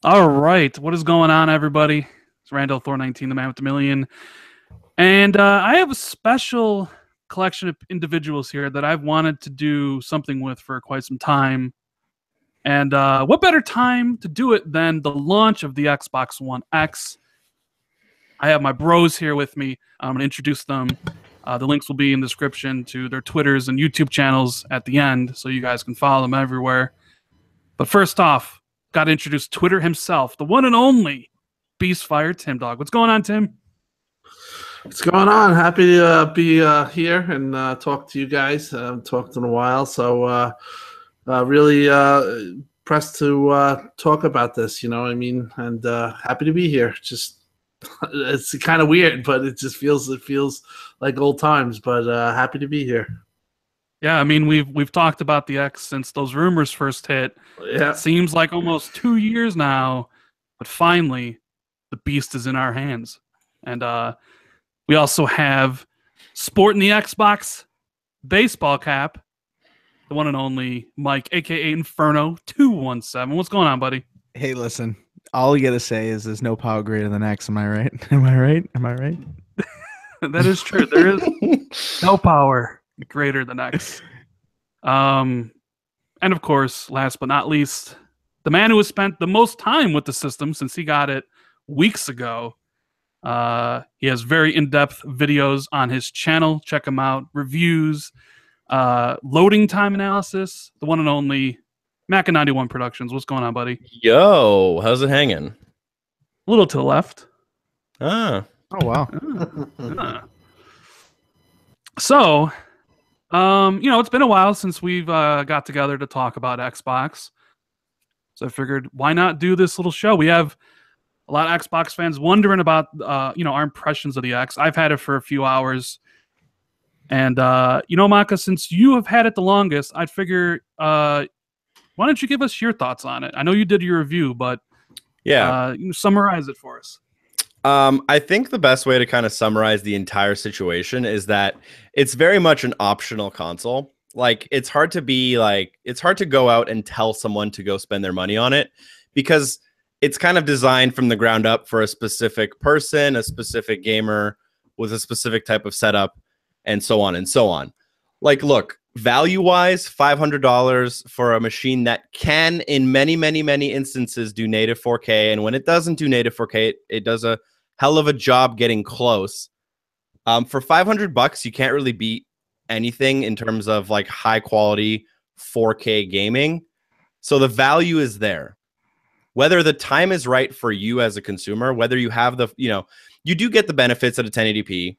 All right, what is going on, everybody? It's Randall Thor 19, the man with the million, and I have a special collection of individuals here that I've wanted to do something with for quite some time. And what better time to do it than the launch of the Xbox One X? I have my bros here with me. I'm going to introduce them. The links will be in the description to their Twitters and YouTube channels at the end, so you guys can follow them everywhere. But first off, got to introduce Twitter himself, the one and only Beastfire Tim Dog. What's going on, Tim? What's going on? Happy to be here and talk to you guys. Talked in a while, so really pressed to talk about this. You know what I mean? And happy to be here. Just it's kind of weird, but it feels like old times. But happy to be here. Yeah, I mean we've talked about the X since those rumors first hit. Yeah, it seems like almost 2 years now, but finally, the beast is in our hands. And we also have sporting the Xbox baseball cap, the one and only Mike, aka Inferno 217. What's going on, buddy? Hey, listen. All you gotta say is there's no power greater than X. Am I right? Am I right? Am I right? That is true. There is no power greater than X. And of course, last but not least, the man who has spent the most time with the system since he got it weeks ago. He has very in-depth videos on his channel. Check him out. Reviews, loading time analysis. The one and only Mac 91 Productions. What's going on, buddy? Yo, how's it hanging? A little to the left. Ah. Oh, wow. So, it's been a while since we've got together to talk about Xbox. So I figured, why not do this little show? We have a lot of Xbox fans wondering about, our impressions of the X. I've had it for a few hours. And, Maka, since you have had it the longest, I'd figure, why don't you give us your thoughts on it? I know you did your review, but summarize it for us. I think the best way to kind of summarize the entire situation is that it's very much an optional console. Like, it's hard to go out and tell someone to go spend their money on it because it's kind of designed from the ground up for a specific person, a specific gamer with a specific type of setup, and so on and so on. Like, look, value-wise, $500 for a machine that can, in many, many, many instances, do native 4K. And when it doesn't do native 4K, it does a hell of a job getting close. For $500, you can't really beat anything in terms of like high-quality 4K gaming. So the value is there. Whether the time is right for you as a consumer, whether you have the, you do get the benefits at a 1080p,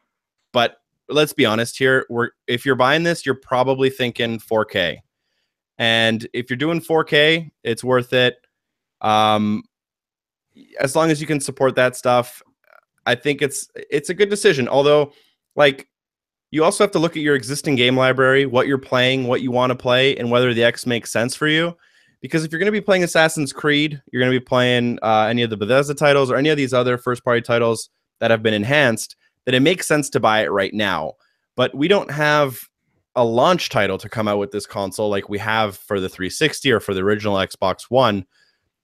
but let's be honest here. If you're buying this, you're probably thinking 4K. And if you're doing 4K, it's worth it. As long as you can support that stuff, I think it's a good decision. Although, like, you also have to look at your existing game library, what you're playing, what you want to play, and whether the X makes sense for you. Because if you're going to be playing Assassin's Creed, you're going to be playing any of the Bethesda titles or any of these other first-party titles that have been enhanced, then it makes sense to buy it right now. But we don't have a launch title to come out with this console like we have for the 360 or for the original Xbox One.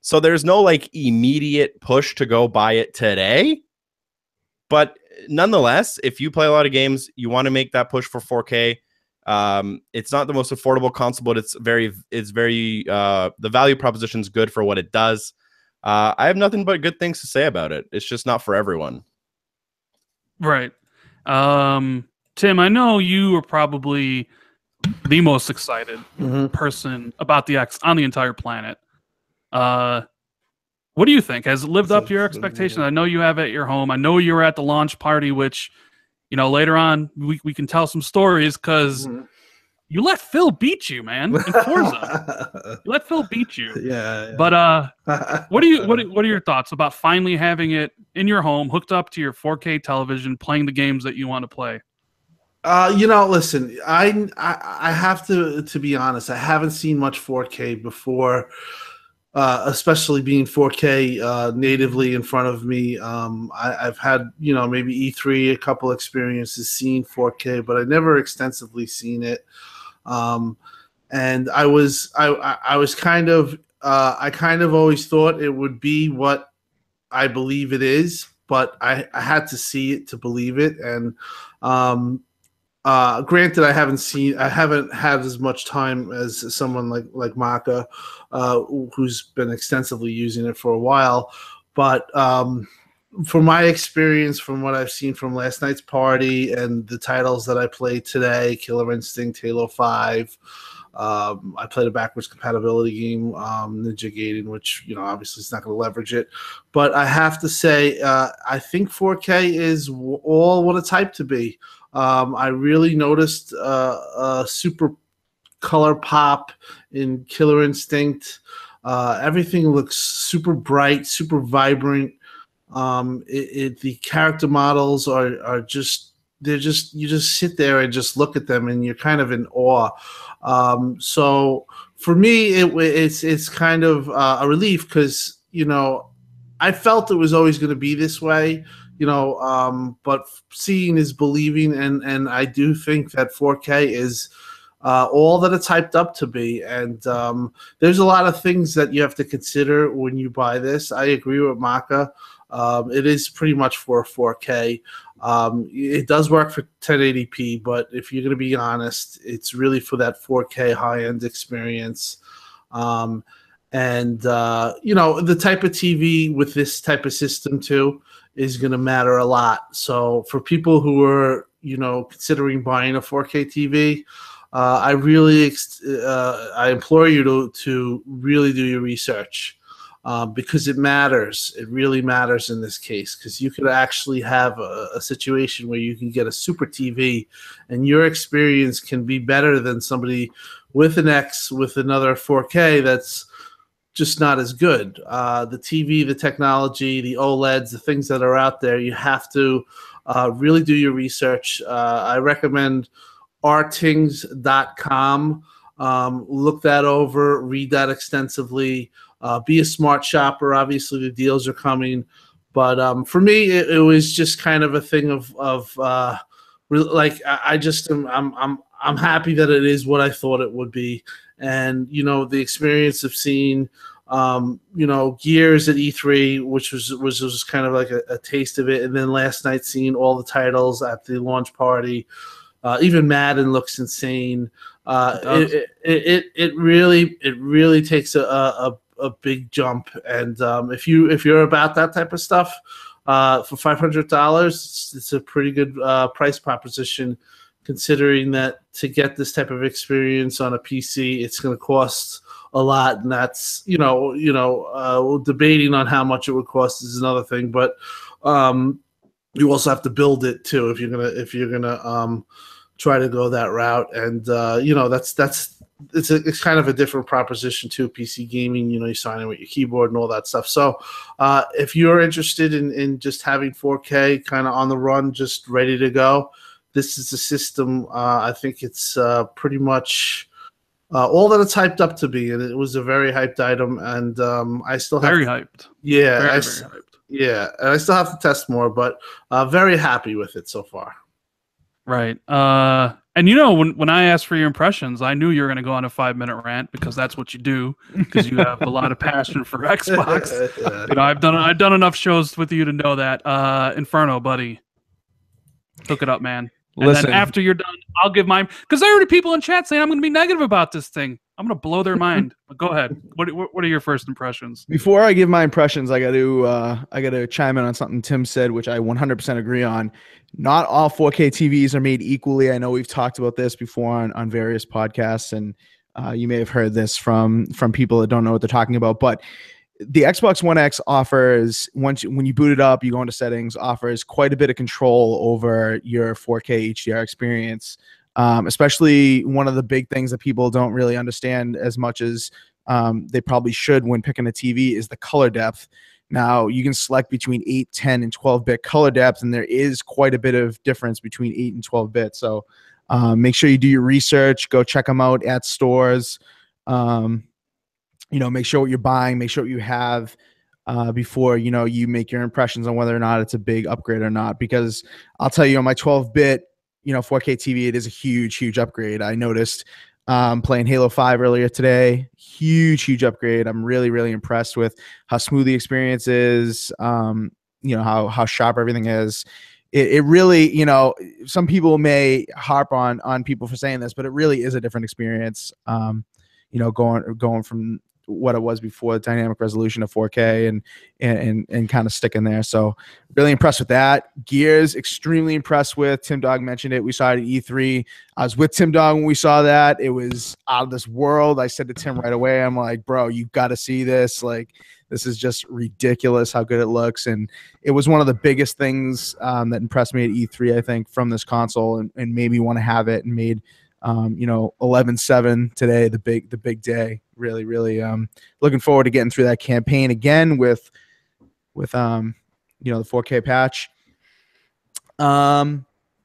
So there's no like immediate push to go buy it today. But nonetheless, if you play a lot of games, you want to make that push for 4K. It's not the most affordable console, but it's very the value proposition is good for what it does. I have nothing but good things to say about it. It's just not for everyone. Right. Tim, I know you are probably the most excited person about the X on the entire planet. What do you think? Has it lived up to your expectations? I know you have it at your home. I know you were at the launch party, which, later on we can tell some stories because you let Phil beat you, man, in Forza. You let Phil beat you. Yeah. But what are your thoughts about finally having it in your home, hooked up to your 4K television, playing the games that you want to play? Listen, I have to be honest. I haven't seen much 4K before, especially being 4K natively in front of me. I've had, maybe E3, a couple experiences seeing 4K, but I never extensively seen it. And I was kind of I kind of always thought it would be what I believe it is, but I had to see it to believe it. And granted, I haven't had as much time as someone like Maka, who's been extensively using it for a while. But from my experience, from what I've seen from last night's party and the titles that I played today, Killer Instinct, Halo 5, I played a backwards compatibility game, Ninja Gaiden, which, obviously it's not going to leverage it. But I have to say, I think 4K is all what it's hyped to be. I really noticed a super color pop in Killer Instinct. Everything looks super bright, super vibrant. The character models are just you just sit there and just look at them and you're kind of in awe. So for me, it's kind of a relief because I felt it was always going to be this way. But seeing is believing, and I do think that 4K is all that it's hyped up to be. And there's a lot of things that you have to consider when you buy this. I agree with Maka. It is pretty much for 4K. It does work for 1080p, but if you're going to be honest, it's really for that 4K high-end experience. The type of TV with this type of system too is going to matter a lot. So for people who are, considering buying a 4K TV, I really I implore you to really do your research. Because it matters. It really matters in this case, because you could actually have a situation where you can get a super TV and your experience can be better than somebody with an X with another 4K that's just not as good. The TV, the technology, the OLEDs, the things that are out there, you have to really do your research. I recommend rtings.com. Look that over, read that extensively. Be a smart shopper. Obviously, the deals are coming, but for me, it was just kind of a thing of I just I'm happy that it is what I thought it would be, and the experience of seeing Gears at E3, which was kind of like a taste of it, and then last night seeing all the titles at the launch party. Even Madden looks insane. It really takes a big jump, and if you're about that type of stuff, for $500, it's a pretty good price proposition, considering that to get this type of experience on a PC, it's going to cost a lot, and that's debating on how much it would cost is another thing, but you also have to build it too if you're gonna try to go that route, and it's kind of a different proposition too. PC gaming, you sign in with your keyboard and all that stuff. So if you're interested in just having 4K kind of on the run, just ready to go, this is a system. I think it's pretty much all that it's hyped up to be, and it was a very hyped item. And I still have very hyped. Yeah, very hyped. Yeah, and I still have to test more, but very happy with it so far. Right. And when I asked for your impressions, I knew you were going to go on a 5-minute rant, because that's what you do, because you have a lot of passion for Xbox. Yeah. I've done enough shows with you to know that. Inferno, buddy. Hook it up, man. And Listen, then after you're done, I'll give mine, because there are already people in chat saying I'm going to be negative about this thing. I'm going to blow their mind. But go ahead. What are your first impressions? before I give my impressions, I got to chime in on something Tim said, which I 100% agree on. Not all 4K TVs are made equally. I know we've talked about this before on various podcasts, and you may have heard this from people that don't know what they're talking about. But the Xbox One X offers, when you boot it up, you go into settings, offers quite a bit of control over your 4K HDR experience. Especially one of the big things that people don't really understand as much as they probably should when picking a TV is the color depth. Now, you can select between 8, 10, and 12-bit color depth, and there is quite a bit of difference between 8 and 12-bit. So make sure you do your research. Go check them out at stores. Make sure what you're buying, make sure what you have before, you make your impressions on whether or not it's a big upgrade or not. Because I'll tell you, on my 12-bit 4K TV, it is a huge upgrade. I noticed Playing Halo 5 earlier today. Huge upgrade. I'm really impressed with how smooth the experience is. How sharp everything is. It really, some people may harp on people for saying this, but it really is a different experience. Going from what it was before, dynamic resolution to 4K and kind of sticking there. So really impressed with that. Gears, extremely impressed with. Tim Dog mentioned it. We saw it at E3. I was with Tim Dog when we saw that. It was out of this world. I said to Tim right away, I'm like, bro, you got to see this. Like, this is just ridiculous how good it looks. And it was one of the biggest things that impressed me at E3, I think, from this console and made me want to have it and made 11/7 today, the big day. Really looking forward to getting through that campaign again with the 4K patch.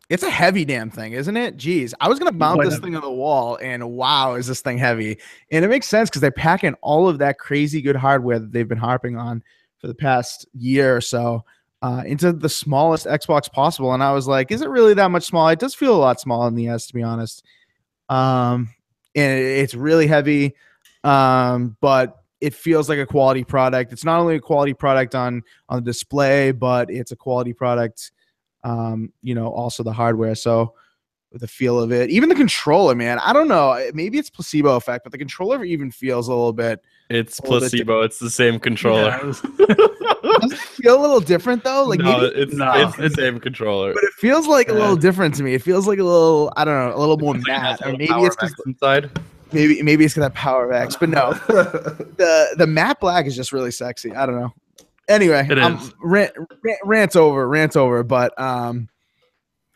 It's a heavy damn thing, isn't it? Jeez, I was gonna mount this thing on the wall, and wow, is this thing heavy? And it makes sense because they pack in all of that crazy good hardware that they've been harping on for the past year or so into the smallest Xbox possible. And I was like, is it really that much small? It does feel a lot smaller than the S, to be honest. And it's really heavy, but it feels like a quality product. It's not only a quality product on the display, but it's a quality product, also the hardware. So the feel of it, even the controller, man, I don't know, maybe it's placebo effect, but the controller even feels a little bit. It's placebo. It's the same controller. Yeah. Does it feel a little different though? Like it's the same controller, but it feels like a little different to me. It feels like a little, I don't know, a little more matte, or maybe it's just inside. Maybe it's gonna have power X, but no, the matte black is just really sexy. I don't know. Anyway, rant over. But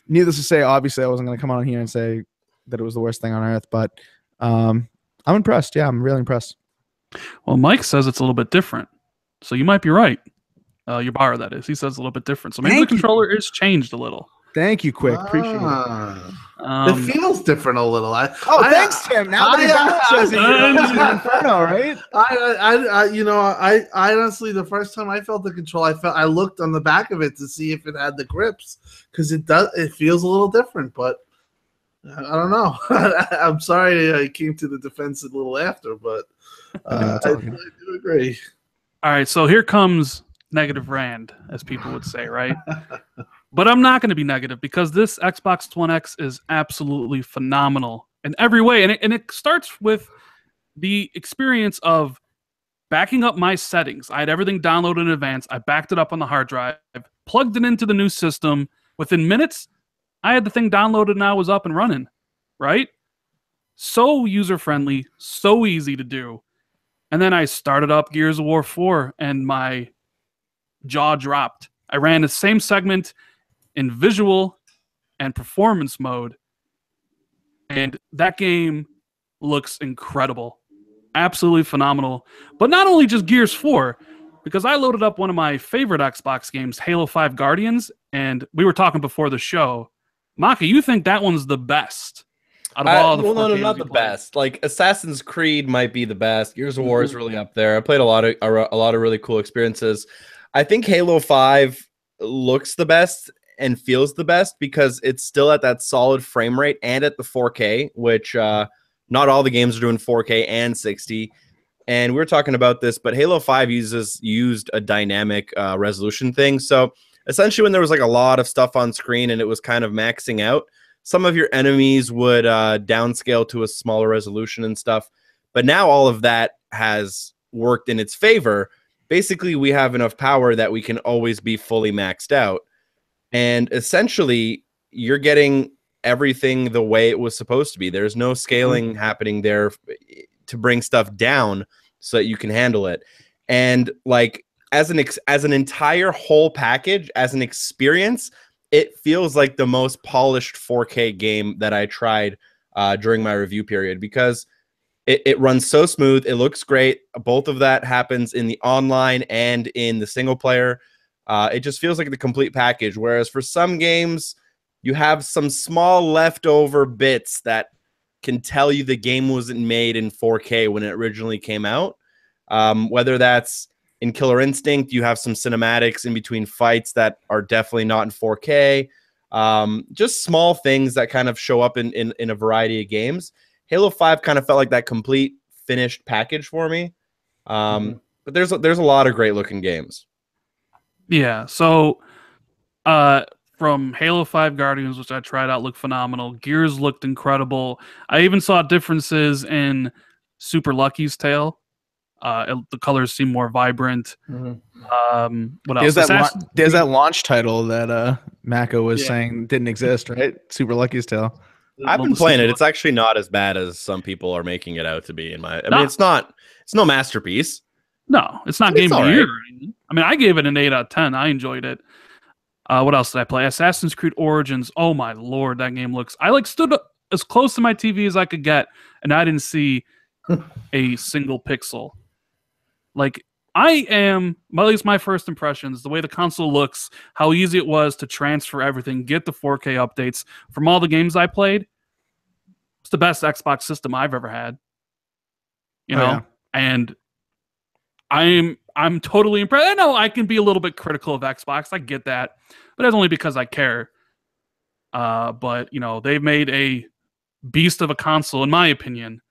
needless to say, obviously, I wasn't gonna come on here and say that it was the worst thing on earth. But I'm impressed. Yeah, I'm really impressed. Well, Mike says it's a little bit different, so you might be right. Your bar, that is. He says a little bit different, so maybe the controller is changed a little. Thank you, Quick. Appreciate it. It feels different a little. Thanks, Tim. Now that says Inferno, right? I honestly, the first time I felt the control, I looked on the back of it to see if it had the grips, because it feels a little different, but I don't know. I'm sorry I came to the defense a little after, but I do agree. All right, so here comes negative Rand, as people would say, right? But I'm not going to be negative, because this Xbox One X is absolutely phenomenal in every way. And it starts with the experience of backing up my settings. I had everything downloaded in advance. I backed it up on the hard drive, plugged it into the new system. Within minutes, I had the thing downloaded and I was up and running, right? So user-friendly, so easy to do. And then I started up Gears of War 4 and my jaw dropped. I ran the same segment in visual and performance mode, and that game looks incredible, absolutely phenomenal. But not only just Gears 4, because I loaded up one of my favorite Xbox games, Halo 5 Guardians, and we were talking before the show. Maka, you think that one's the best out of all the no, not the best. Like Assassin's Creed might be the best. Gears of War is really up there. I played a lot of really cool experiences. I think Halo 5 looks the best and feels the best because it's still at that solid frame rate and at the 4K, which not all the games are doing 4K and 60. And we were talking about this, but Halo 5 used a dynamic resolution thing. So essentially when there was like a lot of stuff on screen and it was kind of maxing out, some of your enemies would downscale to a smaller resolution and stuff. But now all of that has worked in its favor. Basically, we have enough power that we can always be fully maxed out. And essentially, you're getting everything the way it was supposed to be. There's no scaling happening there to bring stuff down so that you can handle it. And like as an entire whole package, as an experience, it feels like the most polished 4K game that I tried during my review period, because it runs so smooth. It looks great. Both of that happens in the online and in the single player. It just feels like the complete package. Whereas for some games, you have some small leftover bits that can tell you the game wasn't made in 4K when it originally came out. Whether that's in Killer Instinct, you have some cinematics in between fights that are definitely not in 4K. Just small things that kind of show up in a variety of games. Halo 5 kind of felt like that complete finished package for me. But there's a lot of great looking games. Yeah. So from Halo 5 Guardians, which I tried out, looked phenomenal. Gears looked incredible. I even saw differences in Super Lucky's Tale. The colors seem more vibrant. What else? There's that launch title that Maka was saying didn't exist, right? Super Lucky's Tale. I've been playing it. It's actually not as bad as some people are making it out to be. I mean, it's no masterpiece. No, it's not Game of the Year. I mean, I gave it an 8 out of 10. I enjoyed it. What else did I play? Assassin's Creed Origins. Oh my lord, that game looks. I stood as close to my TV as I could get, and I didn't see a single pixel. Like, I am, at least my first impressions, the way the console looks, how easy it was to transfer everything, get the 4K updates from all the games I played. It's the best Xbox system I've ever had. You know, and I'm totally impressed. I know I can be a little bit critical of Xbox. I get that, but that's only because I care. But you know, they've made a beast of a console, in my opinion.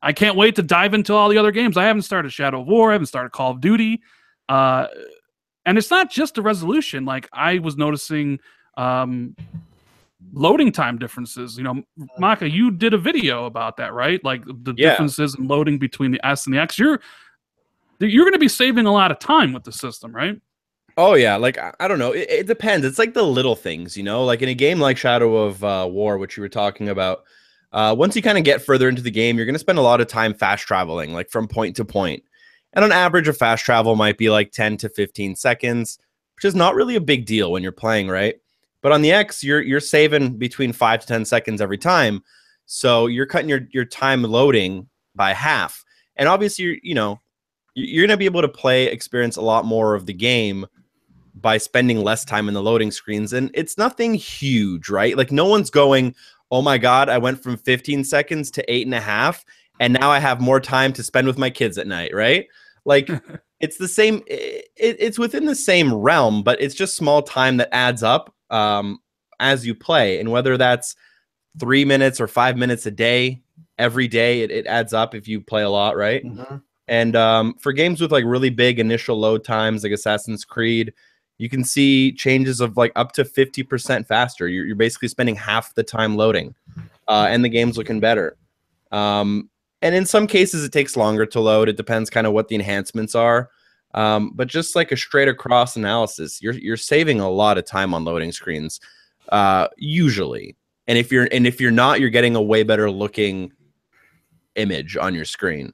I can't wait to dive into all the other games. I haven't started Shadow of War. I haven't started Call of Duty. And it's not just the resolution. Like, I was noticing loading time differences. You know, Maka, you did a video about that, right? Like the differences in loading between the S and the X. You're going to be saving a lot of time with the system, right? Oh yeah, like I don't know. It depends. It's like the little things, you know. Like in a game like Shadow of War, which you were talking about. Once you kind of get further into the game, you're going to spend a lot of time fast traveling, like from point to point. And on average, a fast travel might be like 10 to 15 seconds, which is not really a big deal when you're playing, right? But on the X, you're saving between 5 to 10 seconds every time. So you're cutting your time loading by half. And obviously, you're going to be able to experience a lot more of the game by spending less time in the loading screens. And it's nothing huge, right? Like no one's going, oh my God, I went from 15 seconds to 8.5, and now I have more time to spend with my kids at night, right? Like it's the same, it's within the same realm, but it's just small time that adds up as you play. And whether that's 3 minutes or 5 minutes a day, every day, it adds up if you play a lot, right? And for games with like really big initial load times, like Assassin's Creed, you can see changes of like up to 50% faster. You're basically spending half the time loading, and the game's looking better. And in some cases, it takes longer to load. It depends kind of what the enhancements are. But just like a straight across analysis, you're saving a lot of time on loading screens, usually. And if you're not, you're getting a way better looking image on your screen.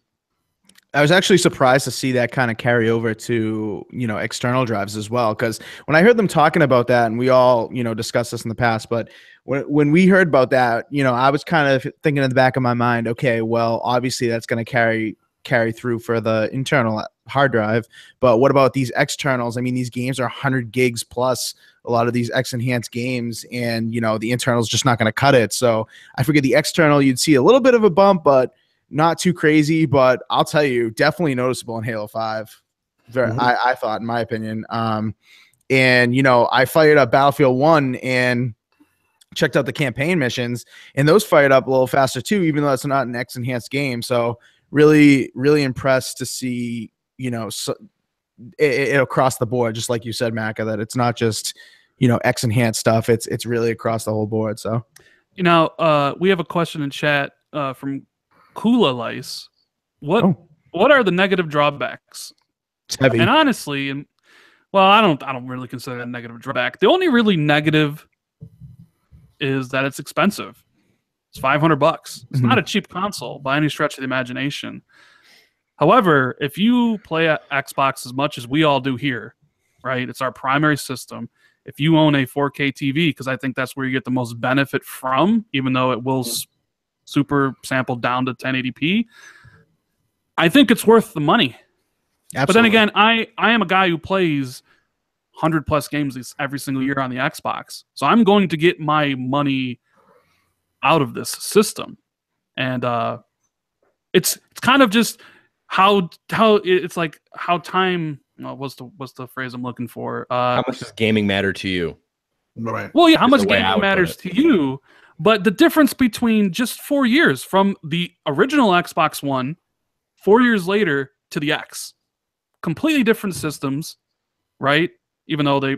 I was actually surprised to see that kind of carry over to, external drives as well. Because when I heard them talking about that, and we all, discussed this in the past, but when we heard about that, I was kind of thinking in the back of my mind, okay, well, obviously that's going to carry through for the internal hard drive. But what about these externals? I mean, these games are 100 gigs plus, a lot of these X enhanced games, and, the internal is just not going to cut it. So I figured the external, you'd see a little bit of a bump, but not too crazy. But I'll tell you, definitely noticeable in Halo 5. I thought, in my opinion. And, I fired up Battlefield 1 and checked out the campaign missions, and those fired up a little faster too, even though it's not an X enhanced game. So really, really impressed to see, it across the board, just like you said, Maka, that it's not just, X enhanced stuff. It's really across the whole board. So, we have a question in chat from Kula Lice. What are the negative drawbacks? It's heavy. And honestly, I don't really consider that a negative drawback. The only really negative is that it's expensive. It's $500. It's not a cheap console by any stretch of the imagination. However, if you play at Xbox as much as we all do here, right? It's our primary system. If you own a 4K TV, because I think that's where you get the most benefit from, even though it will super sample down to 1080p, I think it's worth the money. Absolutely. But then again, I am a guy who plays 100 plus games every single year on the Xbox, so I'm going to get my money out of this system. And it's kind of just how it's like how time. What's the phrase I'm looking for? How much does gaming matter to you? Right. Well, yeah, how much gaming matters to you, But the difference between just 4 years from the original Xbox One, 4 years later to the X, completely different systems, right? Even though they,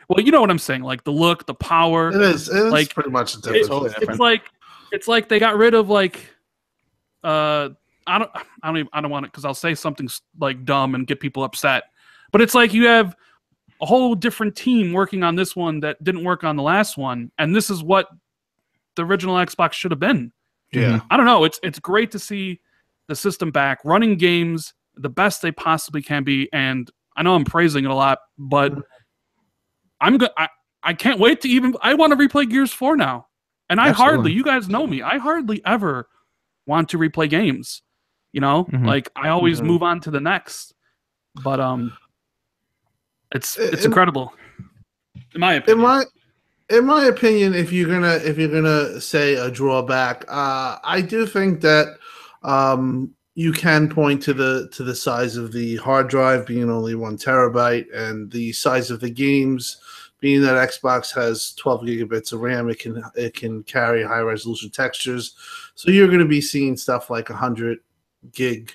well, you know what I'm saying, like the look, the power. It is like pretty much a difference. It's like they got rid of like, I don't want it because I'll say something like dumb and get people upset. But it's like you have a whole different team working on this one that didn't work on the last one, and this is what the original Xbox should have been. Yeah. I don't know. It's great to see the system back, running games the best they possibly can be, and I know I'm praising it a lot, but I can't wait to even. I want to replay Gears 4 now, and you guys know me, I hardly ever want to replay games. You know, like I always move on to the next. But it's incredible, in my opinion. In my opinion, if you're gonna say a drawback, I do think that you can point to the size of the hard drive being only 1 terabyte and the size of the games being that Xbox has 12 gigabits of RAM. It can carry high resolution textures, so you're going to be seeing stuff like 100 gig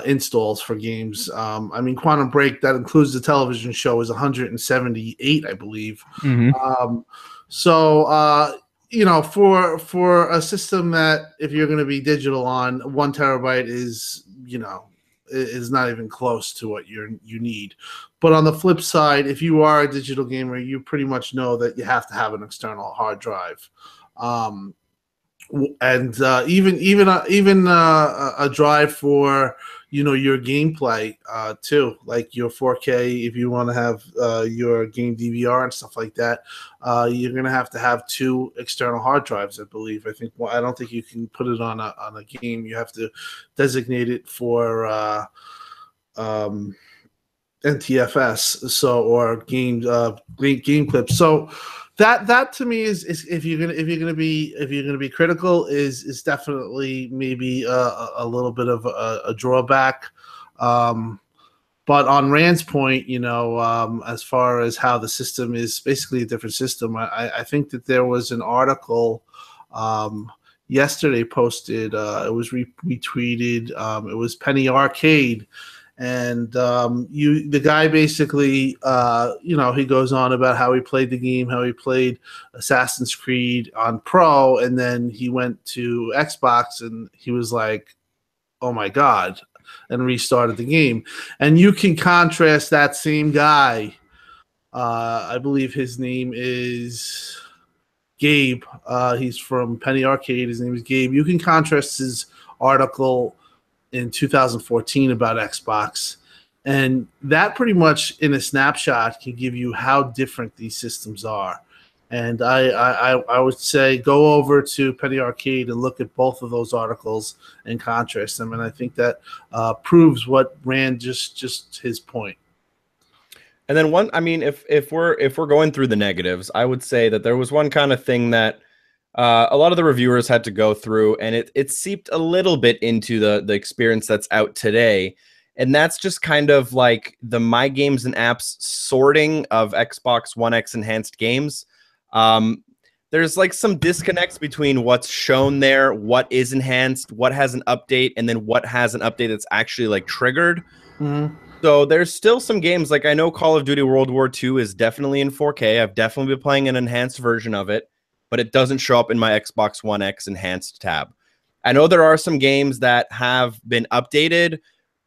installs for games. I mean, Quantum Break, that includes the television show, is 178, I believe. So you know, for a system that, if you're going to be digital on, 1 terabyte is, you know, is not even close to what you need. But on the flip side, if you are a digital gamer, you pretty much know that you have to have an external hard drive. And even a drive for, you know, your gameplay too, like your 4K. If you want to have your game DVR and stuff like that, you're gonna have to have 2 external hard drives, I believe. I don't think you can put it on a game. You have to designate it for NTFS, or game clips. So that to me is if you're gonna be critical, is definitely maybe a little bit of a drawback. But on Rand's point, you know, as far as how the system is basically a different system, I think that there was an article yesterday posted. It was retweeted. It was Penny Arcade. And the guy basically, you know, he goes on about how he played the game, how he played Assassin's Creed on Pro, and then he went to Xbox, and he was like, "Oh my God," and restarted the game. And you can contrast that same guy. I believe his name is Gabe. He's from Penny Arcade. His name is Gabe. You can contrast his article in 2014 about Xbox, and that pretty much in a snapshot can give you how different these systems are. And I would say go over to Penny Arcade and look at both of those articles and contrast them, and I think that proves what Rand just his point. And then if we're going through the negatives, I would say that there was one kind of thing that a lot of the reviewers had to go through, and it seeped a little bit into the experience that's out today. And that's just kind of like the My Games and Apps sorting of Xbox One X enhanced games. There's like some disconnects between what's shown there, what is enhanced, what has an update, and then what has an update that's actually like triggered. So there's still some games, like I know Call of Duty World War II is definitely in 4K. I've definitely been playing an enhanced version of it, but it doesn't show up in my Xbox One X enhanced tab. I know there are some games that have been updated,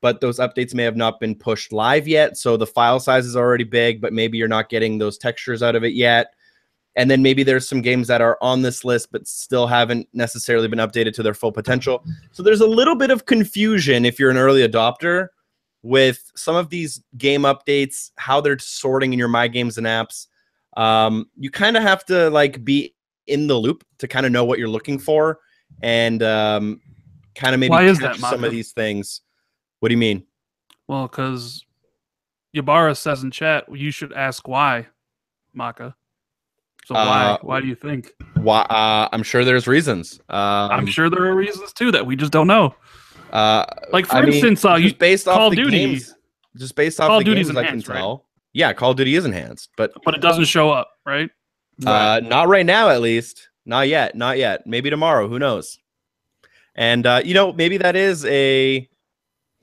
but those updates may have not been pushed live yet. So the file size is already big, but maybe you're not getting those textures out of it yet. And then maybe there's some games that are on this list, but still haven't necessarily been updated to their full potential. So there's a little bit of confusion if you're an early adopter with some of these game updates, how they're sorting in your My Games and Apps. You kind of have to like be in the loop to kind of know what you're looking for, and kind of maybe catch some of these things. What do you mean? Well, because Yabara says in chat, you should ask why, Maka. So why do you think? Why? I'm sure there's reasons. I'm sure there are reasons too that we just don't know. Like for instance, just based off Call the of Duty, games, just based off the games, I can tell. Right? Yeah, Call of Duty is enhanced, but it doesn't show up, right? Not right now, at least. Not yet. Not yet. Maybe tomorrow. Who knows? And, you know, maybe that is I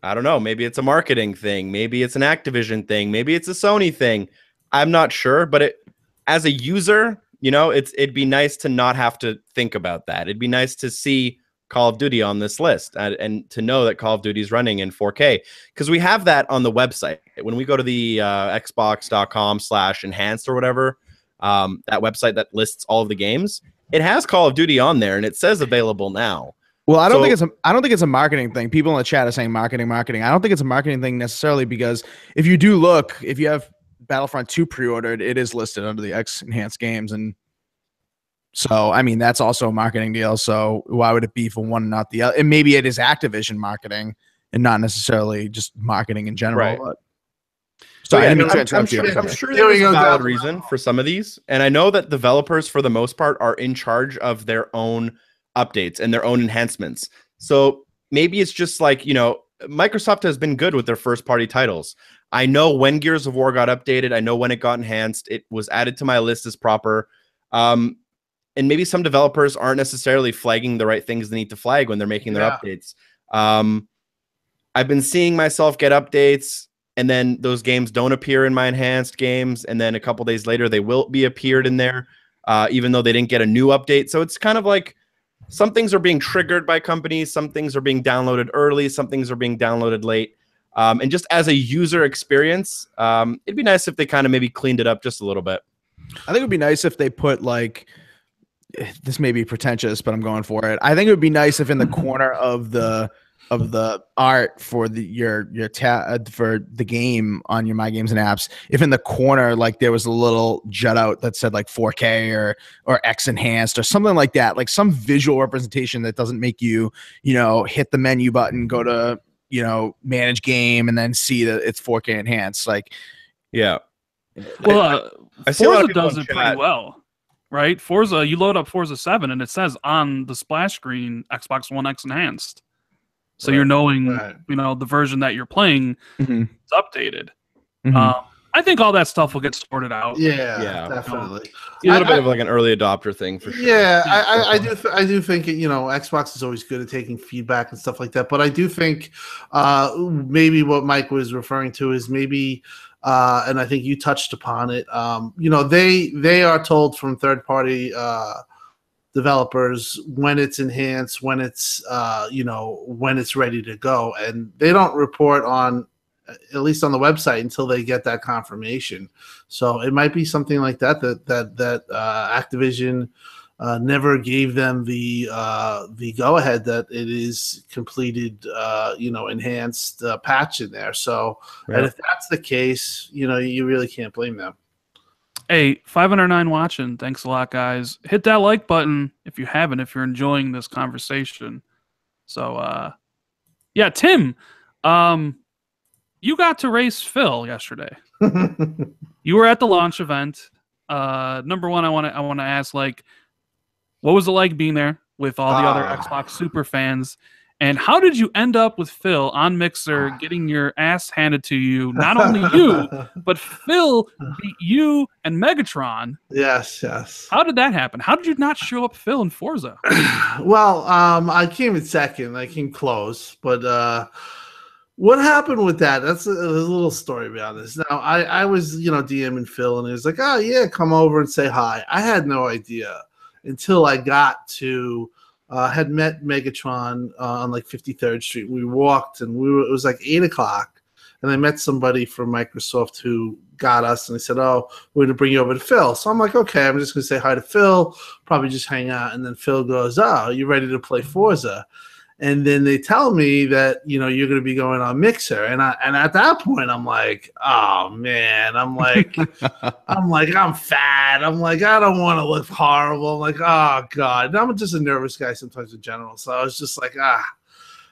don't know. Maybe it's a marketing thing. Maybe it's an Activision thing. Maybe it's a Sony thing. I'm not sure. But as a user, you know, it'd be nice to not have to think about that. It'd be nice to see Call of Duty on this list and to know that Call of Duty is running in 4K, because we have that on the website. When we go to the xbox.com/enhanced or whatever, that website that lists all of the games, it has Call of Duty on there and it says available now. Well, I don't think it's a marketing thing. People in the chat are saying marketing. I don't think it's a marketing thing necessarily, because if you do look, if you have Battlefront 2 pre-ordered, it is listed under the X enhanced games, and so I mean that's also a marketing deal. So why would it be for one and not the other? And maybe it is Activision marketing and not necessarily just marketing in general. Right. But So yeah, I mean, I'm sure there's a valid reason for some of these, and I know that developers, for the most part, are in charge of their own updates and their own enhancements. So maybe it's just like, you know, Microsoft has been good with their first-party titles. I know when Gears of War got updated. I know when it got enhanced. It was added to my list as proper. And maybe some developers aren't necessarily flagging the right things they need to flag when they're making their updates. I've been seeing myself get updates, and then those games don't appear in my enhanced games, and then a couple days later they will be appeared in there, even though they didn't get a new update. So it's kind of like some things are being triggered by companies, some things are being downloaded early, some things are being downloaded late. And just as a user experience, it'd be nice if they kind of maybe cleaned it up just a little bit. I think it would be nice if they put, like, this may be pretentious, but I'm going for it. I think it would be nice if in the corner of the art for your tab for the game on your My Games and Apps, if in the corner like there was a little jut out that said like 4K or X enhanced or something like that, like some visual representation that doesn't make you, you know, hit the menu button, go to, you know, manage game, and then see that it's 4K enhanced. Like, yeah. Well, I see a lot of Forza people does in it chat. pretty well, right? Forza, you load up Forza 7 and it says on the splash screen Xbox One X enhanced. So you're knowing, you know, the version that you're playing is updated. I think all that stuff will get sorted out. Yeah, definitely. It's a little bit of like an early adopter thing for sure. Yeah, I do think, you know, Xbox is always good at taking feedback and stuff like that. But I do think maybe what Mike was referring to is maybe, and I think you touched upon it. You know, they are told from third party developers when it's enhanced, when it's you know, when it's ready to go, and they don't report on, at least on the website, until they get that confirmation. So it might be something like that Activision never gave them the go ahead that it is completed, you know, enhanced patch in there. So and if that's the case, you know, you really can't blame them. Hey, 509 watching. Thanks a lot, guys. Hit that like button if you haven't, if you're enjoying this conversation. So, yeah, Tim, you got to race Phil yesterday. You were at the launch event. Number one, I want to ask, like, what was it like being there with all the other Xbox super fans? And how did you end up with Phil on Mixer getting your ass handed to you? Not only you, but Phil beat you and Megatron. Yes. How did that happen? How did you not show up Phil in Forza? Well, I came in second. I came close. But what happened with that? That's a little story behind this. Now, I was, you know, DMing Phil, and he was like, oh, yeah, come over and say hi. I had no idea until I got to... had met Megatron on like 53rd Street. We walked, and it was like 8 o'clock, and I met somebody from Microsoft who got us, and they said, oh, we're going to bring you over to Phil. So I'm like, okay, I'm just going to say hi to Phil, probably just hang out. And then Phil goes, oh, you ready to play Forza? And then they tell me that, you know, you're going to be going on Mixer. And at that point, I'm like, oh, man. I'm like, I'm fat. I'm like, I don't want to look horrible. I'm like, oh, God. And I'm just a nervous guy sometimes in general. So I was just like, I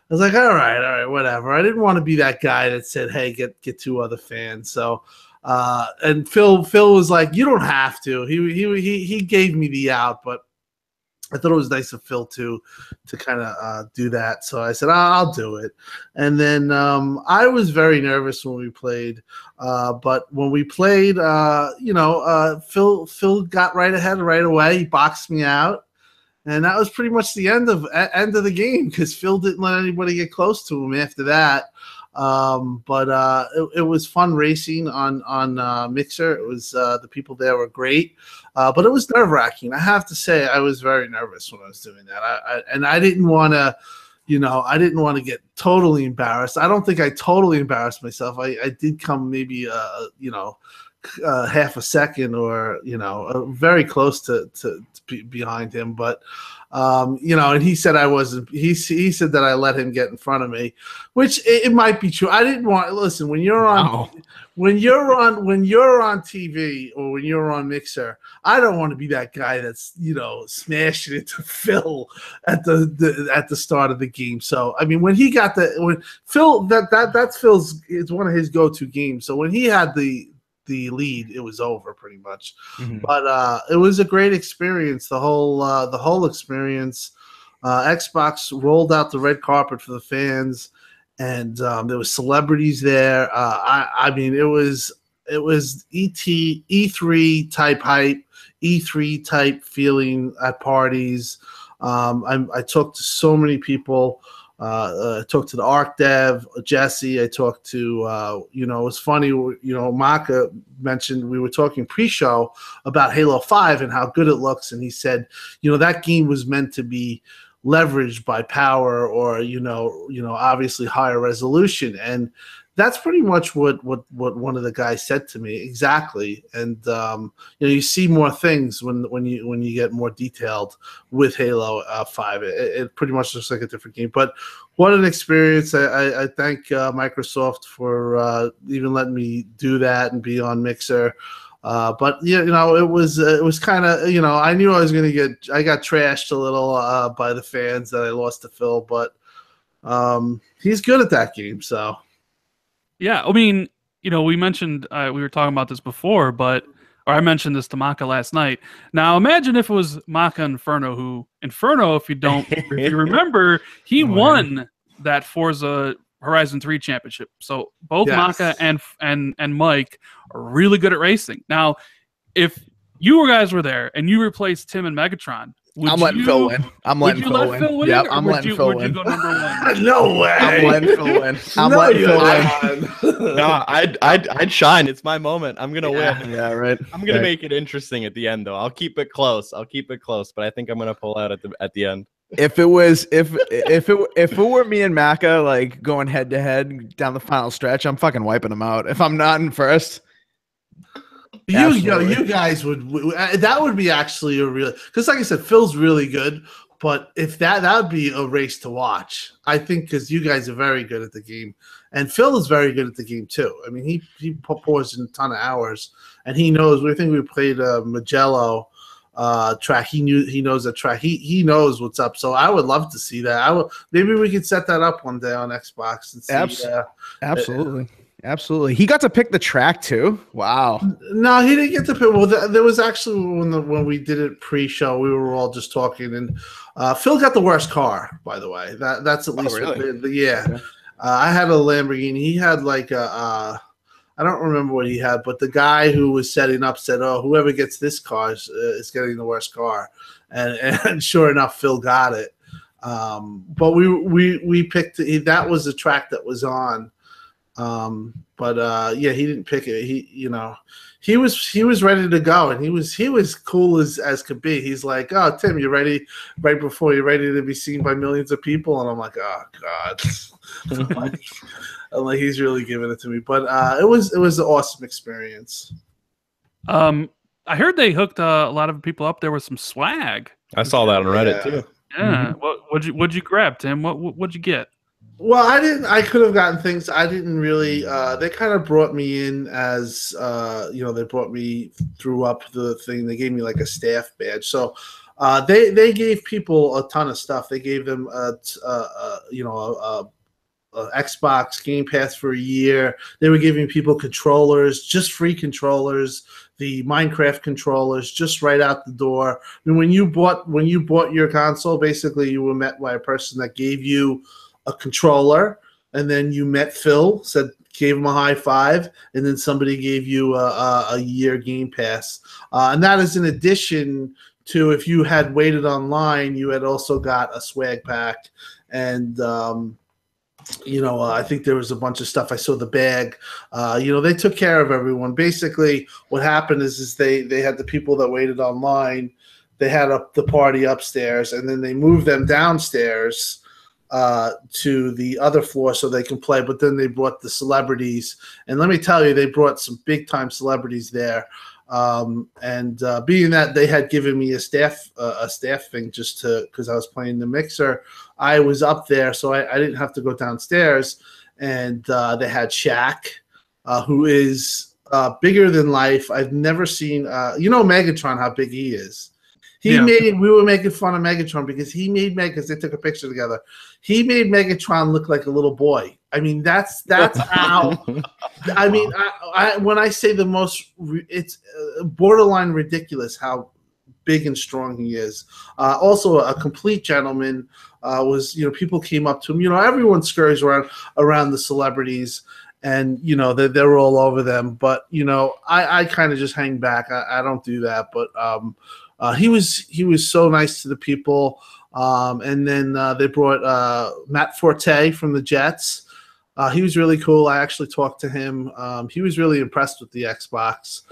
was like, all right, whatever. I didn't want to be that guy that said, hey, get 2 other fans. So, and Phil was like, you don't have to. He gave me the out, but I thought it was nice of Phil to kind of do that. So I said, I'll do it. And then I was very nervous when we played. But when we played, you know, Phil got right ahead right away. He boxed me out. and that was pretty much the end of the game because Phil didn't let anybody get close to him after that. But it was fun racing on Mixer. It was the people there were great, but it was nerve-wracking. I have to say, I was very nervous when I was doing that. I didn't want to, I didn't want to get totally embarrassed. I don't think I totally embarrassed myself. I did come maybe half a second or very close to behind him, but and he said I wasn't. He said that I let him get in front of me, which it might be true. I didn't want. Listen, when you're on TV or when you're on Mixer, I don't want to be that guy that's smashing it to Phil at the start of the game. So I mean, when Phil that's Phil's, it's one of his go-to games. So when he had the lead, it was over pretty much. But it was a great experience. The whole experience. Xbox rolled out the red carpet for the fans, and there was celebrities there. I mean, it was E3 type hype, E3 type feeling at parties. I talked to so many people. I talked to the Arc Dev, Jesse. I talked to, it was funny, Maka mentioned we were talking pre-show about Halo 5 and how good it looks. And he said, that game was meant to be leveraged by power or, obviously higher resolution. And that's pretty much what one of the guys said to me exactly. And you see more things when you get more detailed with Halo 5. It pretty much looks like a different game. But what an experience! I thank Microsoft for even letting me do that and be on Mixer. But it was kind of I knew I was gonna I got trashed a little by the fans that I lost to Phil, but he's good at that game, so. Yeah, I mean, we mentioned we were talking about this before, or I mentioned this to Maka last night. Now, imagine if it was Maka Inferno, if you remember, he won that Forza Horizon 3 championship. So both Maka and Mike are really good at racing. Now, if you guys were there and you replaced Tim and Megatron, I'm letting Phil win. I'm letting Phil win. Yep, I'm letting Phil win. Would you go number one? No way. I'm letting Phil win. I'm letting Phil win. No, I'd shine. It's my moment. I'm gonna win. Yeah, right. I'm gonna make it interesting at the end, though. I'll keep it close. But I think I'm gonna pull out at the end. If it were me and Maka like going head to head down the final stretch, I'm fucking wiping them out. If I'm not in first. You guys would that would be actually a real, because like I said, Phil's really good, but if that would be a race to watch, I think, because you guys are very good at the game and Phil is very good at the game too. I mean, he pours in a ton of hours and he knows. We think we played Magello track. He knows the track. He knows what's up. So I would love to see that. Maybe we could set that up one day on Xbox and see. Absolutely. Absolutely. He got to pick the track too. Wow. No, he didn't get to pick. Well, there was actually when we did it pre-show, we were all just talking, and Phil got the worst car, by the way. That's at least yeah. Okay. I had a Lamborghini. He had like I don't remember what he had, but the guy who was setting up said, "Oh, whoever gets this car is getting the worst car," and sure enough, Phil got it. But we picked. That was the track that was on. But he didn't pick it. He was ready to go, and he was cool as could be. He's like, "Oh, Tim, you ready?" Right before you're ready to be seen by millions of people, and I'm like, "Oh God." I'm like, he's really giving it to me. But it was an awesome experience. I heard they hooked a lot of people up there with some swag. I saw that on Reddit too. Yeah. What'd you grab, Tim? What'd you get? Well, I could have gotten things. I didn't really. They kind of brought me in as they brought me through up the thing. They gave me like a staff badge. So they gave people a ton of stuff. They gave them a Xbox Game Pass for a year. They were giving people controllers, just free controllers, the Minecraft controllers, just right out the door. I mean, when you bought your console, basically you were met by a person that gave you a controller, and then you met Phil, gave him a high five, and then somebody gave you a year Game Pass, and that is in addition to if you had waited online, you had also got a swag pack, and I think there was a bunch of stuff. I saw the bag. They took care of everyone. Basically, what happened is they had the people that waited online. They had the party upstairs, and then they moved them downstairs to the other floor so they can play. But then they brought the celebrities, and let me tell you, they brought some big time celebrities there. Being that they had given me a staff thing just because I was playing the mixer, I was up there, so I didn't have to go downstairs. And they had Shaq, who is bigger than life. I've never seen Megatron, how big he is. We were making fun of Megatron because he made because they took a picture together. He made Megatron look like a little boy. I mean, that's how. I mean, when I say the most, it's borderline ridiculous how big and strong he is. Also, a complete gentleman. People came up to him. Everyone scurries around the celebrities, and they're all over them. But I kind of just hang back. I don't do that. But he was so nice to the people. And then they brought Matt Forte from the Jets. He was really cool. I actually talked to him. He was really impressed with the Xbox.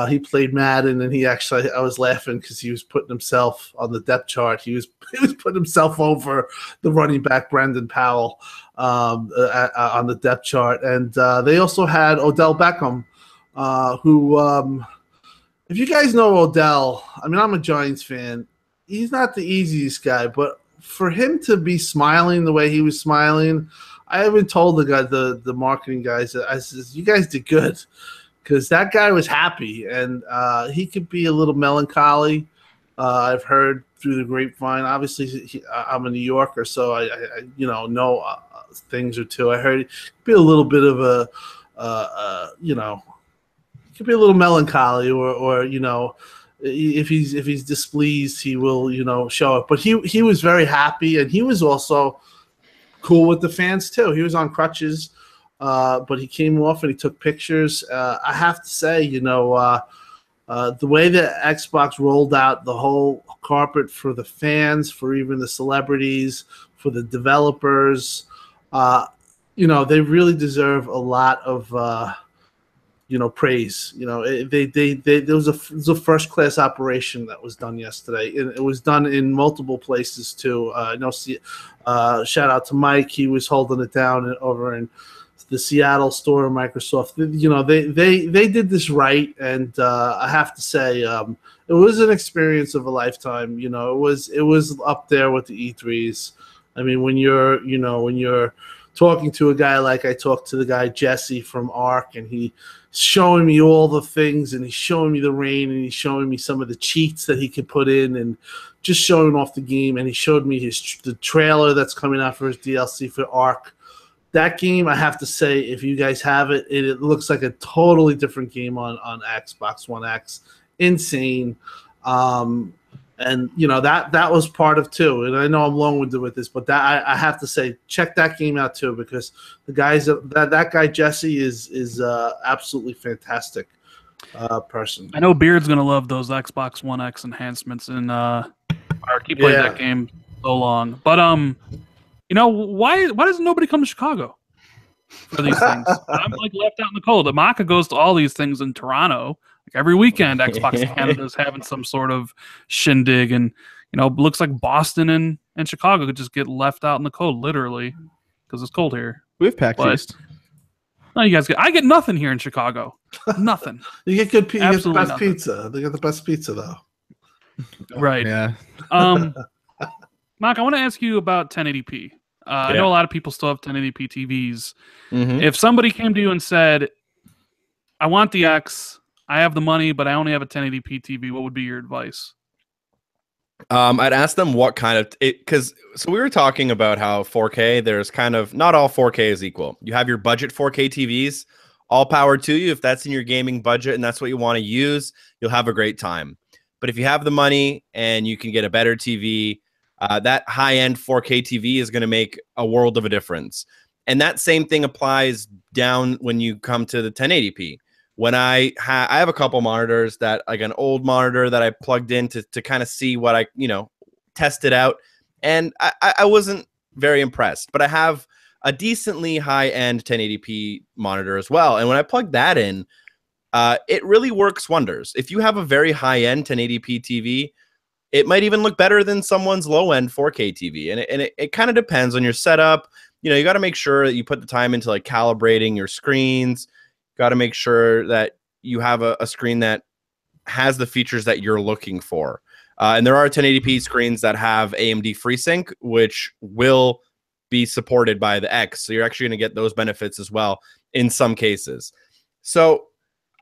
He played Madden, and I was laughing because he was putting himself on the depth chart. He was putting himself over the running back Brandon Powell on the depth chart. And they also had Odell Beckham, who, if you guys know Odell, I mean, I'm a Giants fan. He's not the easiest guy, but for him to be smiling the way he was smiling, I even told the marketing guys, I says, you guys did good, because that guy was happy, and he could be a little melancholy. I've heard through the grapevine. Obviously, I'm a New Yorker, so I know things or two. I heard it could be a little bit of could be a little melancholy, or if he's displeased, he will show it. But he was very happy, and he was also cool with the fans too. He was on crutches, but he came off and he took pictures. I have to say, the way that Xbox rolled out the whole carpet for the fans, for even the celebrities, for the developers, they really deserve a lot of praise. There was a first class operation that was done yesterday, and it was done in multiple places too. Shout out to Mike. He was holding it down over in the Seattle store of Microsoft. They did this right, and I have to say, it was an experience of a lifetime. It was up there with the E3s. I mean, when you're talking to a guy like I talked to the guy Jesse from Ark, and he's showing me all the things, and he's showing me the rain, and he's showing me some of the cheats that he can put in, and just showing off the game. And he showed me the trailer that's coming out for his DLC for Ark. That game, I have to say, if you guys have it, it looks like a totally different game on Xbox One X. Insane. And that was part of too. And I know I'm long-winded with this, but that I have to say, check that game out too, because the guys that guy Jesse is absolutely fantastic person. I know Beard's gonna love those Xbox One X enhancements, and he played that game so long. But why doesn't nobody come to Chicago for these things? I'm like left out in the cold. Amaka goes to all these things in Toronto. Like every weekend, Xbox Canada's having some sort of shindig, and looks like Boston and Chicago could just get left out in the cold, literally, because it's cold here. We have PAX East. No, you guys I get nothing here in Chicago. Nothing. You get good pizza. You get the best pizza. They got the best pizza though. Right. Yeah. Mark, I want to ask you about 1080p. I know a lot of people still have 1080p TVs. Mm-hmm. If somebody came to you and said, I want the X, I have the money, but I only have a 1080p TV, what would be your advice? I'd ask them what kind of so we were talking about how 4K, there's kind of not all 4K is equal. You have your budget 4K TVs, all power to you. If that's in your gaming budget and that's what you want to use, you'll have a great time. But if you have the money and you can get a better TV, that high-end 4K TV is going to make a world of a difference. And that same thing applies down when you come to the 1080p. when I have a couple monitors that, like an old monitor that I plugged in to kind of see what I, tested out. And I wasn't very impressed, but I have a decently high-end 1080p monitor as well. And when I plugged that in, it really works wonders. If you have a very high-end 1080p TV, it might even look better than someone's low-end 4K TV. And it kind of depends on your setup. You got to make sure that you put the time into like calibrating your screens. Got to make sure that you have a screen that has the features that you're looking for. And there are 1080p screens that have AMD FreeSync, which will be supported by the X. So you're actually going to get those benefits as well in some cases. So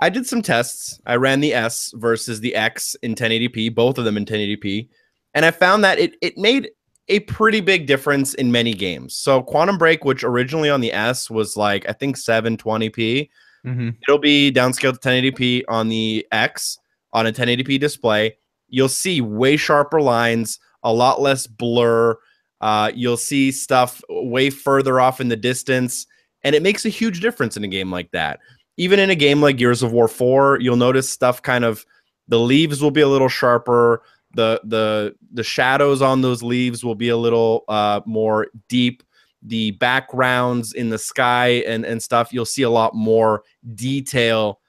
I did some tests. I ran the S versus the X in 1080p, both of them in 1080p. And I found that it made a pretty big difference in many games. So Quantum Break, which originally on the S was like, I think 720p, it'll be downscaled to 1080p on the X on a 1080p display. You'll see way sharper lines, a lot less blur. You'll see stuff way further off in the distance, and it makes a huge difference in a game like that. Even in a game like Gears of War 4, you'll notice stuff kind of, the leaves will be a little sharper. The shadows on those leaves will be a little more deep. The backgrounds in the sky and stuff, you'll see a lot more detail.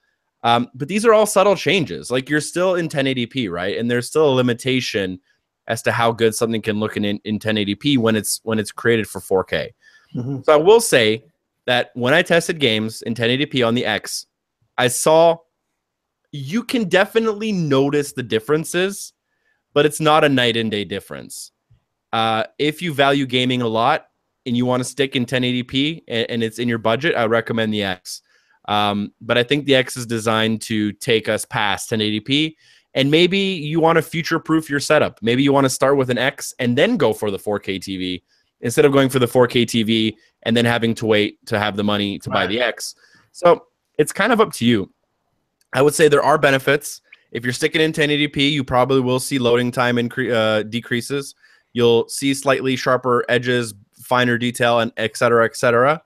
But these are all subtle changes. Like, you're still in 1080p, right? And there's still a limitation as to how good something can look in 1080p when it's created for 4K. So I will say that when I tested games in 1080p on the X, I saw you can definitely notice the differences, but it's not a night and day difference. If you value gaming a lot and you want to stick in 1080p and it's in your budget, I recommend the X. But I think the X is designed to take us past 1080p. And maybe you want to future-proof your setup. Maybe you want to start with an X and then go for the 4K TV instead of going for the 4K TV and then having to wait to have the money to buy the X. So it's kind of up to you. I would say there are benefits. If you're sticking in 1080p, you probably will see loading time decreases. You'll see slightly sharper edges, finer detail, and et cetera, et cetera.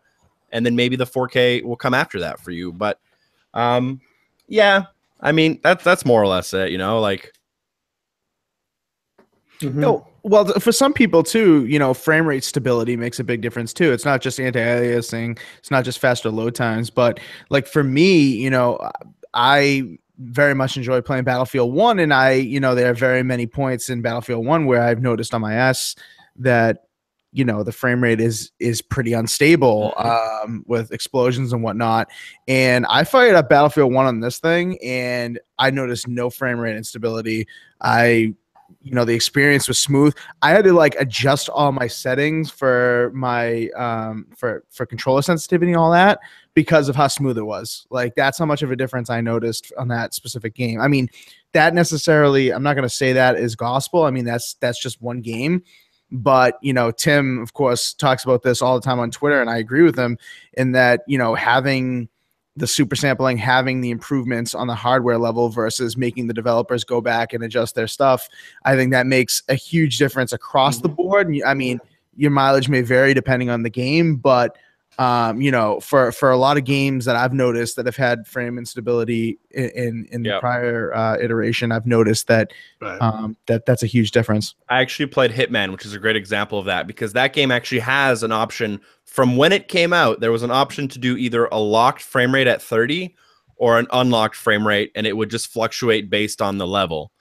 And then maybe the 4K will come after that for you. But yeah, I mean, that's more or less it, like. Well, for some people too, frame rate stability makes a big difference too. It's not just anti-aliasing, it's not just faster load times, but like for me, I very much enjoy playing Battlefield 1, and there are very many points in Battlefield 1 where I've noticed on my S that the frame rate is pretty unstable with explosions and whatnot. And I fired up Battlefield 1 on this thing, and I noticed no frame rate instability. The experience was smooth. I had to adjust all my settings for my for controller sensitivity and all that because of how smooth it was. That's how much of a difference I noticed on that specific game. I mean, that necessarily, I'm not going to say that is gospel. I mean, that's just one game. But, Tim, of course, talks about this all the time on Twitter, and I agree with him in that, having the super sampling, having the improvements on the hardware level versus making the developers go back and adjust their stuff, I think that makes a huge difference across the board. I mean, your mileage may vary depending on the game, but for a lot of games that I've noticed that have had frame instability in the prior iteration, I've noticed that that's a huge difference. I actually played Hitman, which is a great example of that, because that game actually has an option. From when it came out, there was an option to do either a locked frame rate at 30 or an unlocked frame rate, and it would just fluctuate based on the level.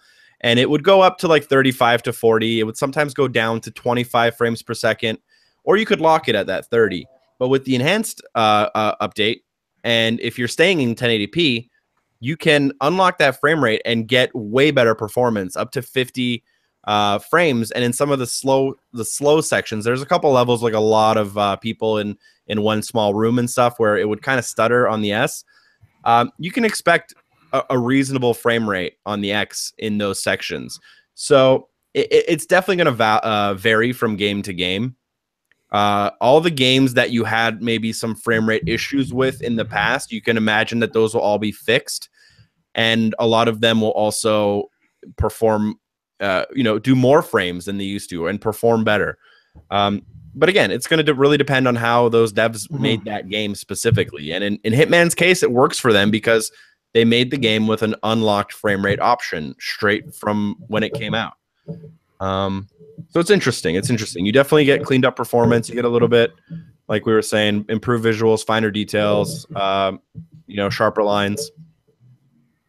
And it would go up to 35 to 40. It would sometimes go down to 25 frames per second, or you could lock it at that 30. But with the enhanced update, and if you're staying in 1080p, you can unlock that frame rate and get way better performance, up to 50 frames. And in some of the slow sections, there's a couple levels, like a lot of people in one small room and stuff, where it would kind of stutter on the S. You can expect a reasonable frame rate on the X in those sections. So it's definitely going to vary from game to game. All the games that you had maybe some frame rate issues with in the past, you can imagine that those will all be fixed, and a lot of them will also perform, do more frames than they used to and perform better. but again, it's going to really depend on how those devs made that game specifically. And in Hitman's case, it works for them because they made the game with an unlocked frame rate option straight from when it came out. So it's interesting. It's interesting. You definitely get cleaned up performance. You get a little bit, like we were saying, improved visuals, finer details, sharper lines.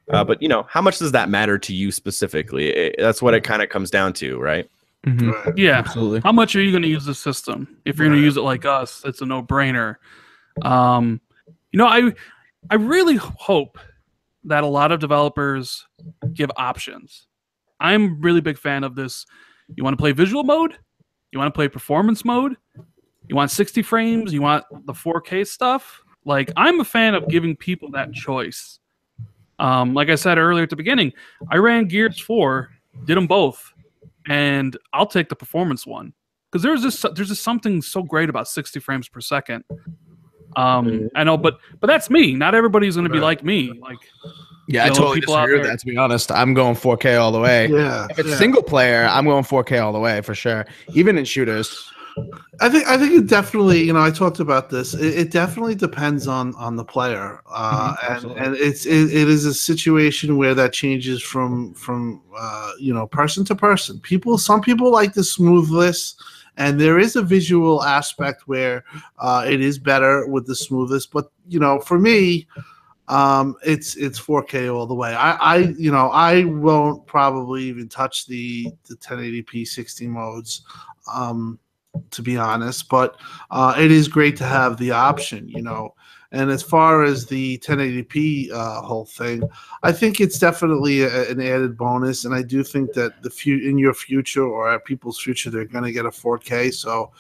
But how much does that matter to you specifically? That's what it kind of comes down to, right? Right. Yeah, Absolutely. How much are you going to use the system? If you're going to use it like us, it's a no-brainer. I really hope that a lot of developers give options. I'm a really big fan of this. You want to play visual mode? You want to play performance mode? You want 60 frames? You want the 4K stuff? Like, I'm a fan of giving people that choice. Like I said earlier at the beginning, I ran Gears 4, did them both, and I'll take the performance one because there's just something so great about 60 frames per second. I know, but that's me. Not everybody's going to be like me. Like, yeah, I totally disagree with that. To be honest, I'm going 4K all the way. Yeah, if it's single player, I'm going 4K all the way for sure. Even in shooters. I think it definitely. I talked about this. It definitely depends on the player, and it is a situation where that changes from person to person. Some people like the smoothness. And there is a visual aspect where it is better with the smoothest, but for me, it's 4K all the way. I won't probably even touch the 1080p 60 modes, to be honest. But it is great to have the option, And as far as the 1080p whole thing, I think it's definitely an added bonus, and I do think that in your future or at people's future, they're going to get a 4K. So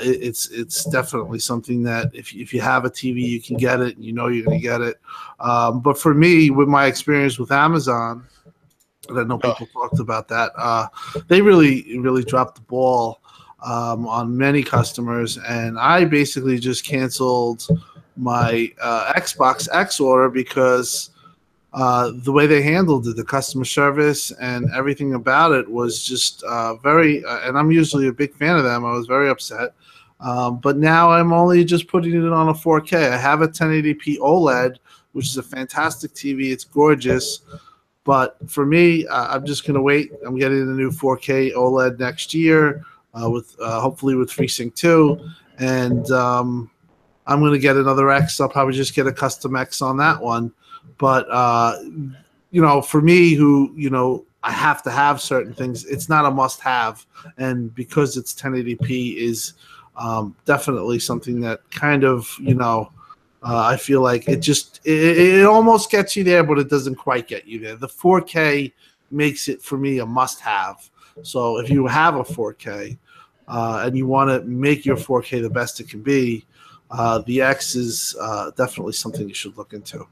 it's definitely something that if you have a TV, you can get it. You're going to get it. But for me, with my experience with Amazon, and I know people talked about that, they really, really dropped the ball on many customers, and I basically just canceled my Xbox X order because the way they handled it, the customer service and everything about it was just very, and I'm usually a big fan of them. I was very upset. But now I'm only just putting it on a 4K. I have a 1080p OLED, which is a fantastic TV. It's gorgeous. But for me, I'm just going to wait. I'm getting a new 4K OLED next year with hopefully with FreeSync 2. And I'm going to get another X. I'll probably just get a custom X on that one. But, for me, who, I have to have certain things, it's not a must have. And because it's 1080p is definitely something that kind of, I feel like it almost gets you there, but it doesn't quite get you there. The 4K makes it, for me, a must have. So if you have a 4K and you want to make your 4K the best it can be, the X is definitely something you should look into.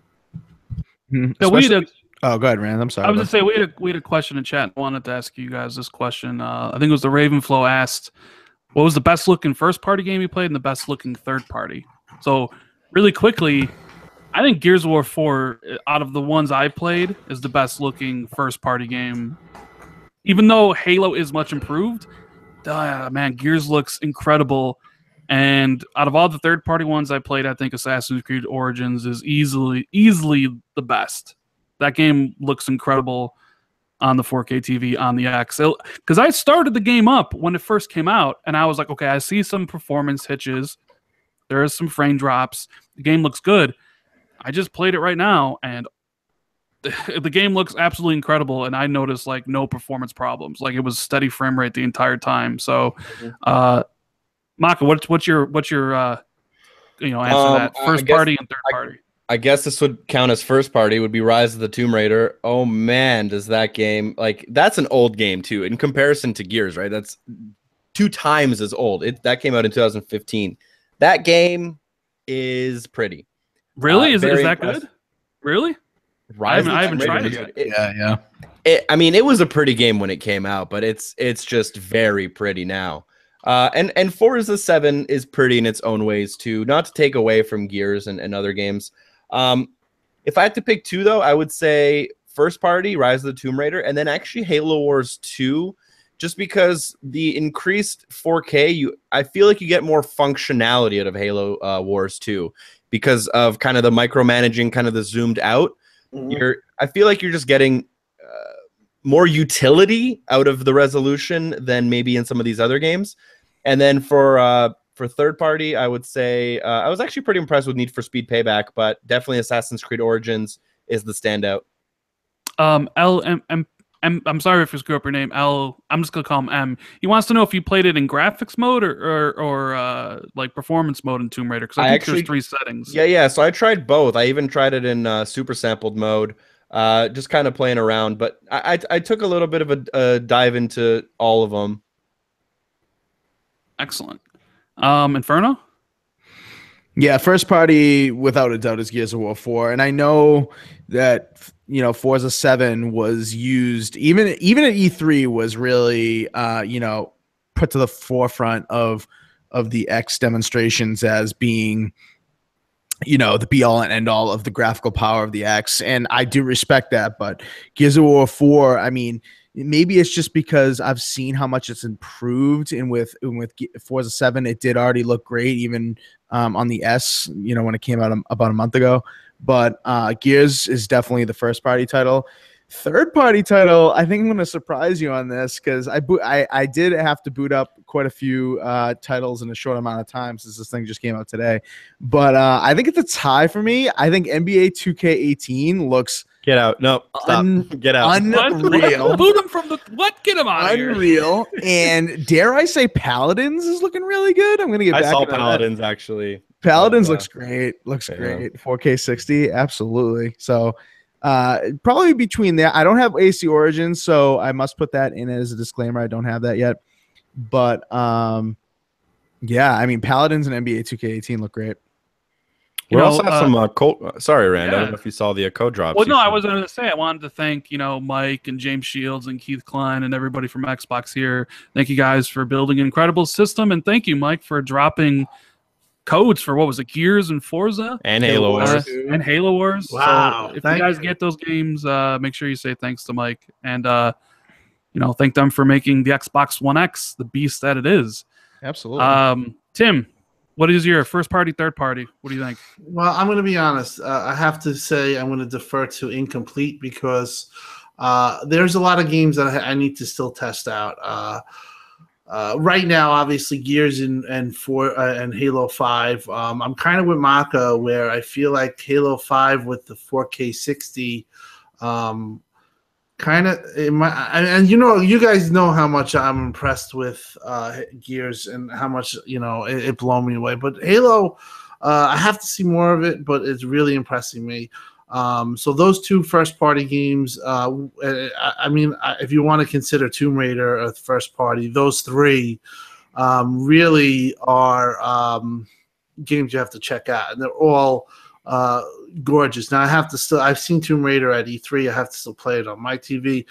Yeah, go ahead, Rand. I'm sorry. I was going to say we had a question in chat. I wanted to ask you guys this question. I think it was the Ravenflow asked, what was the best looking first party game you played and the best looking third party? So really quickly, I think Gears of War 4, out of the ones I played, is the best looking first party game. Even though Halo is much improved, man, Gears looks incredible. And out of all the third-party ones I played, I think Assassin's Creed Origins is easily the best. That game looks incredible on the 4K TV on the X. Because I started the game up when it first came out, and I was like, okay, I see some performance hitches. There is some frame drops. The game looks good. I just played it right now, and the game looks absolutely incredible, and I noticed like no performance problems. Like it was steady frame rate the entire time. So, Maka, what's your answer to that? First party and third party. I guess this would count as first party. Would be Rise of the Tomb Raider. Oh man, does that game that's an old game too in comparison to Gears, right? That's 2 times as old. That came out in 2015. That game is pretty. Really? Is that good? Really? Rise I haven't tried it yet. Yeah. It was a pretty game when it came out, but it's just very pretty now. And Forza 7 is pretty in its own ways too. Not to take away from Gears and other games. If I had to pick 2 though, I would say first party, Rise of the Tomb Raider, and then actually Halo Wars 2 just because the increased 4K, I feel like you get more functionality out of Halo Wars 2 because of kind of the micromanaging, kind of the zoomed out. I feel like you're just getting more utility out of the resolution than maybe in some of these other games. And then for third party, I would say I was actually pretty impressed with Need for Speed Payback, but definitely Assassin's Creed Origins is the standout. I'm sorry if I screw up your name. I'm just gonna call him M. He wants to know if you played it in graphics mode or like performance mode in Tomb Raider, because I think there's 3 settings. Yeah. So I tried both. I even tried it in super sampled mode, just kind of playing around. But I took a little bit of a dive into all of them. Excellent. Inferno? Yeah, first party without a doubt is Gears of War 4, and I know that Forza 7 was used even at E3 was really put to the forefront of the X demonstrations as being the be all and end all of the graphical power of the X, and I do respect that. But Gears of War 4, I mean, maybe it's just because I've seen how much it's improved, and with Forza 7, it did already look great, even on the S, when it came out about a month ago. But Gears is definitely the first party title. Third party title, I think I'm going to surprise you on this, because I did have to boot up quite a few titles in a short amount of time since this thing just came out today. But I think it's a tie for me. I think NBA 2K18 looks... Get out. No, stop. Get out. Unreal. Boot him from the... What? Get him out of here. Unreal. And dare I say Paladins is looking really good. I'm going to get back to that. I saw Paladins, actually. Paladins looks great. Looks great. 4K 60. Absolutely. So probably between there. I don't have AC Origins, so I must put that in as a disclaimer. I don't have that yet. But yeah, I mean, Paladins and NBA 2K18 look great. We also have some code. Sorry, Rand. I don't know if you saw the code drops. Well, no, I was going to say I wanted to thank Mike and James Shields and Keith Klein and everybody from Xbox here. Thank you guys for building an incredible system, and thank you, Mike, for dropping codes for what was it, Gears and Forza and Halo Wars Wow! So if you guys get those games, make sure you say thanks to Mike, and thank them for making the Xbox One X the beast that it is. Absolutely. Tim, what is your first party, third party? What do you think? Well, I'm going to be honest. I have to say I'm going to defer to incomplete because there's a lot of games that I need to still test out. Right now, obviously, Gears and Halo 5. I'm kind of with Maka, where I feel like Halo 5 with the 4K 60 kind of, and you guys know how much I'm impressed with Gears and how much it blew me away. But Halo, I have to see more of it, but it's really impressing me. So those 2 first party games, I mean, if you want to consider Tomb Raider a first party, those 3 really are games you have to check out, and they're all gorgeous. Now I've seen Tomb Raider at E3. I have to still play it on my TV.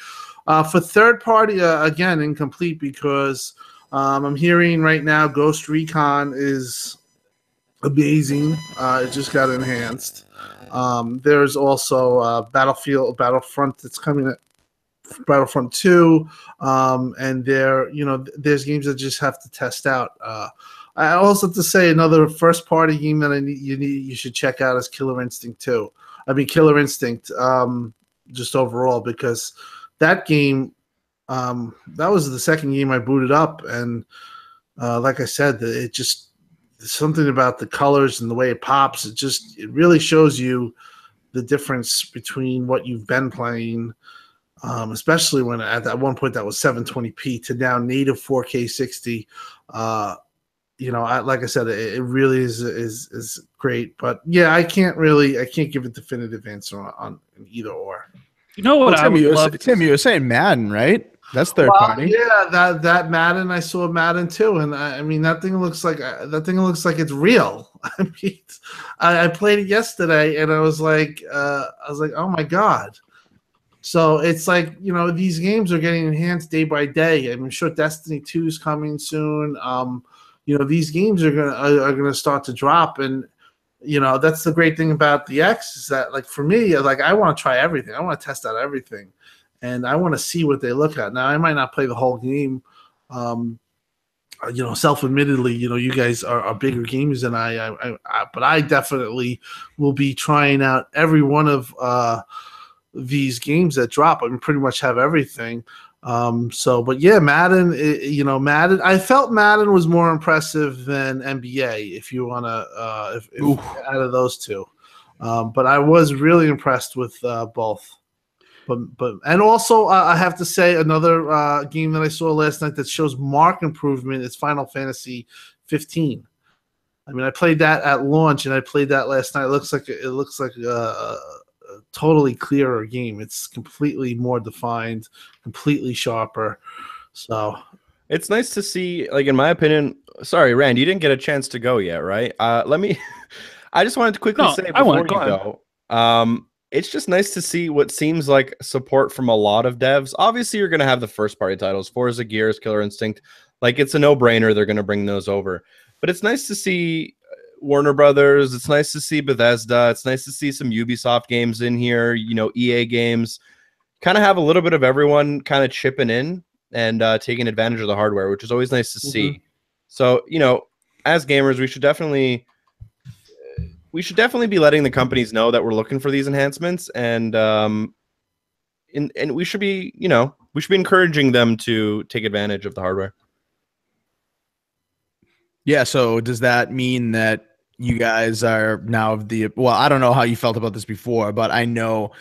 For third party, again, incomplete, because I'm hearing right now Ghost Recon is amazing. It just got enhanced. There's also Battlefront that's coming at Battlefront 2, and there's games that just have to test out. I also have to say another first party game that you should check out is Killer Instinct 2. I mean Killer Instinct, just overall, because that game, that was the second game I booted up, and like I said, it just something about the colors and the way it pops. It really shows you the difference between what you've been playing, especially when at that one point that was 720p to now native 4K 60. Like I said, it really is great. But yeah, I can't give a definitive answer on either or. You know what? Tim, you were saying Madden, right? That's third party. Yeah, that Madden, I saw Madden too, and I mean that thing looks like it's real. I mean, I played it yesterday, and I was like, oh my god. So it's like, these games are getting enhanced day by day. I'm sure Destiny 2 is coming soon. These games are gonna start to drop, and that's the great thing about the X is that, like, for me, like, I want to try everything. I want to test out everything. and I want to see what they look at. Now, I might not play the whole game. Self-admittedly, you guys are bigger gamers than I, but I definitely will be trying out every one of these games that drop. I pretty much have everything. But yeah, Madden, Madden, I felt Madden was more impressive than NBA if you want to, if out of those two. But I was really impressed with both. And also I have to say another game that I saw last night that shows marked improvement is Final Fantasy 15. I mean, I played that at launch and I played that last night. It looks like a totally clearer game. It's completely more defined, completely sharper. So it's nice to see, like, in my opinion. Sorry, Rand, you didn't get a chance to go yet, right? Let me. I just wanted to quickly say before you go. It's just nice to see what seems like support from a lot of devs. Obviously, you're going to have the first-party titles, Forza, Gears, Killer Instinct. Like, it's a no-brainer. They're going to bring those over. But it's nice to see Warner Brothers. It's nice to see Bethesda. It's nice to see some Ubisoft games in here, EA games. Kind of have a little bit of everyone kind of chipping in and taking advantage of the hardware, which is always nice to see. So, as gamers, we should definitely be letting the companies know that we're looking for these enhancements, and we should be, encouraging them to take advantage of the hardware. Yeah. So does that mean that you guys are now I don't know how you felt about this before, but I know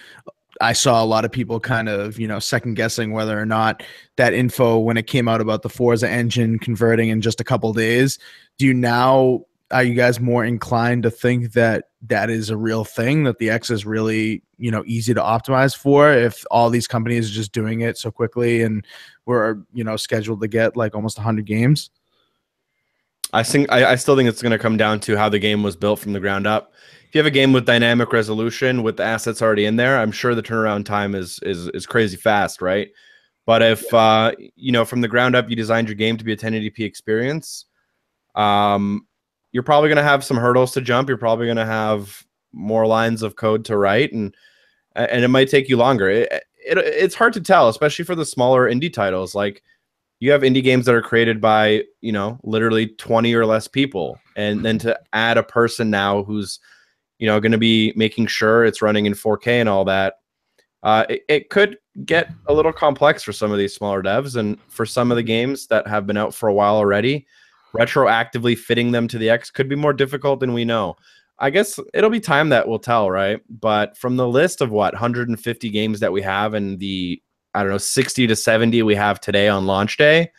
I saw a lot of people kind of, second guessing whether or not that info when it came out about the Forza engine converting in just a couple of days. Are you guys more inclined to think that that is a real thing, that the X is really, easy to optimize for, if all these companies are just doing it so quickly and we're, scheduled to get like almost 100 games? I still think it's going to come down to how the game was built from the ground up. If you have a game with dynamic resolution with the assets already in there, I'm sure the turnaround time is crazy fast, right? But if from the ground up you designed your game to be a 1080p experience, you're probably going to have some hurdles to jump. You're probably going to have more lines of code to write, and it might take you longer. It's hard to tell, especially for the smaller indie titles. Like, you have indie games that are created by, literally 20 or less people. And then to add a person now who's, going to be making sure it's running in 4K and all that, it could get a little complex for some of these smaller devs. And for some of the games that have been out for a while already, retroactively fitting them to the X could be more difficult than we know. I guess it'll be time that will tell, right? But from the list of 150 games that we have and the 60 to 70 we have today on launch day,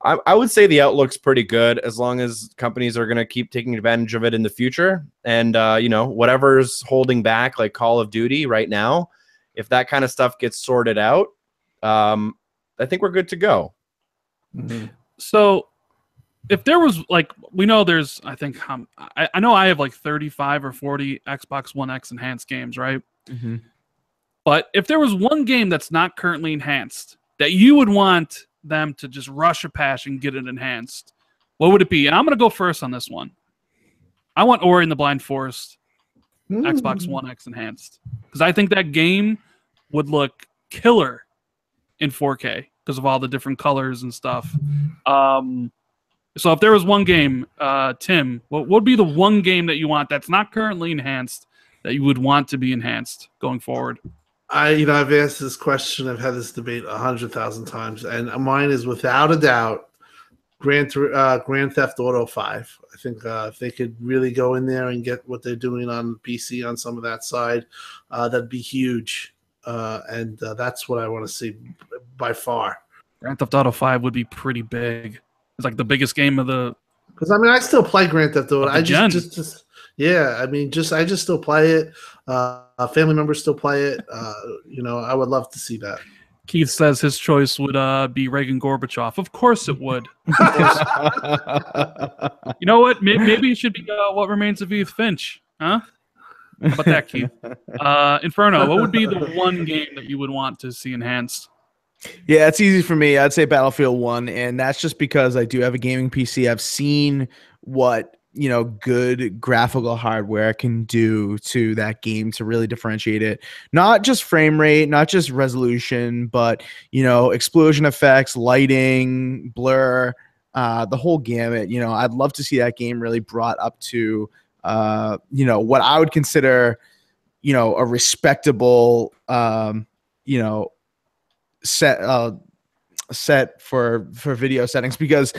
I would say the outlook's pretty good, as long as companies are going to keep taking advantage of it in the future. And, whatever's holding back, like Call of Duty right now, if that kind of stuff gets sorted out, I think we're good to go. Mm-hmm. So if there was, like, we know there's, I think, I know I have like 35 or 40 Xbox One X enhanced games, right? Mm-hmm. But if there was one game that's not currently enhanced that you would want them to just rush a patch and get it enhanced, what would it be? And I'm going to go first on this one. I want Ori and the Blind Forest Xbox One X enhanced, because I think that game would look killer in 4K because of all the different colors and stuff. So if there was one game, Tim, what would be the one game that you want that's not currently enhanced that you would want to be enhanced going forward? I've asked this question. I've had this debate 100,000 times, and mine is without a doubt Grand Theft Auto 5. I think if they could really go in there and get what they're doing on PC on some of that side, that'd be huge. And that's what I want to see by far. Grand Theft Auto 5 would be pretty big. It's like the biggest game of the. Because I still play Grand Theft Auto. I just still play it. Family members still play it. I would love to see that. Keith says his choice would be Reagan Gorbachev. Of course it would. You know what? Maybe it should be What Remains of Edith Finch. Huh? How about that, Keith? Inferno, what would be the one game that you would want to see enhanced? Yeah, it's easy for me. I'd say Battlefield 1, and that's just because I do have a gaming PC. I've seen what good graphical hardware can do to that game to really differentiate it. Not just frame rate, not just resolution, but explosion effects, lighting, blur, the whole gamut. I'd love to see that game really brought up to what I would consider a respectable set for video settings, because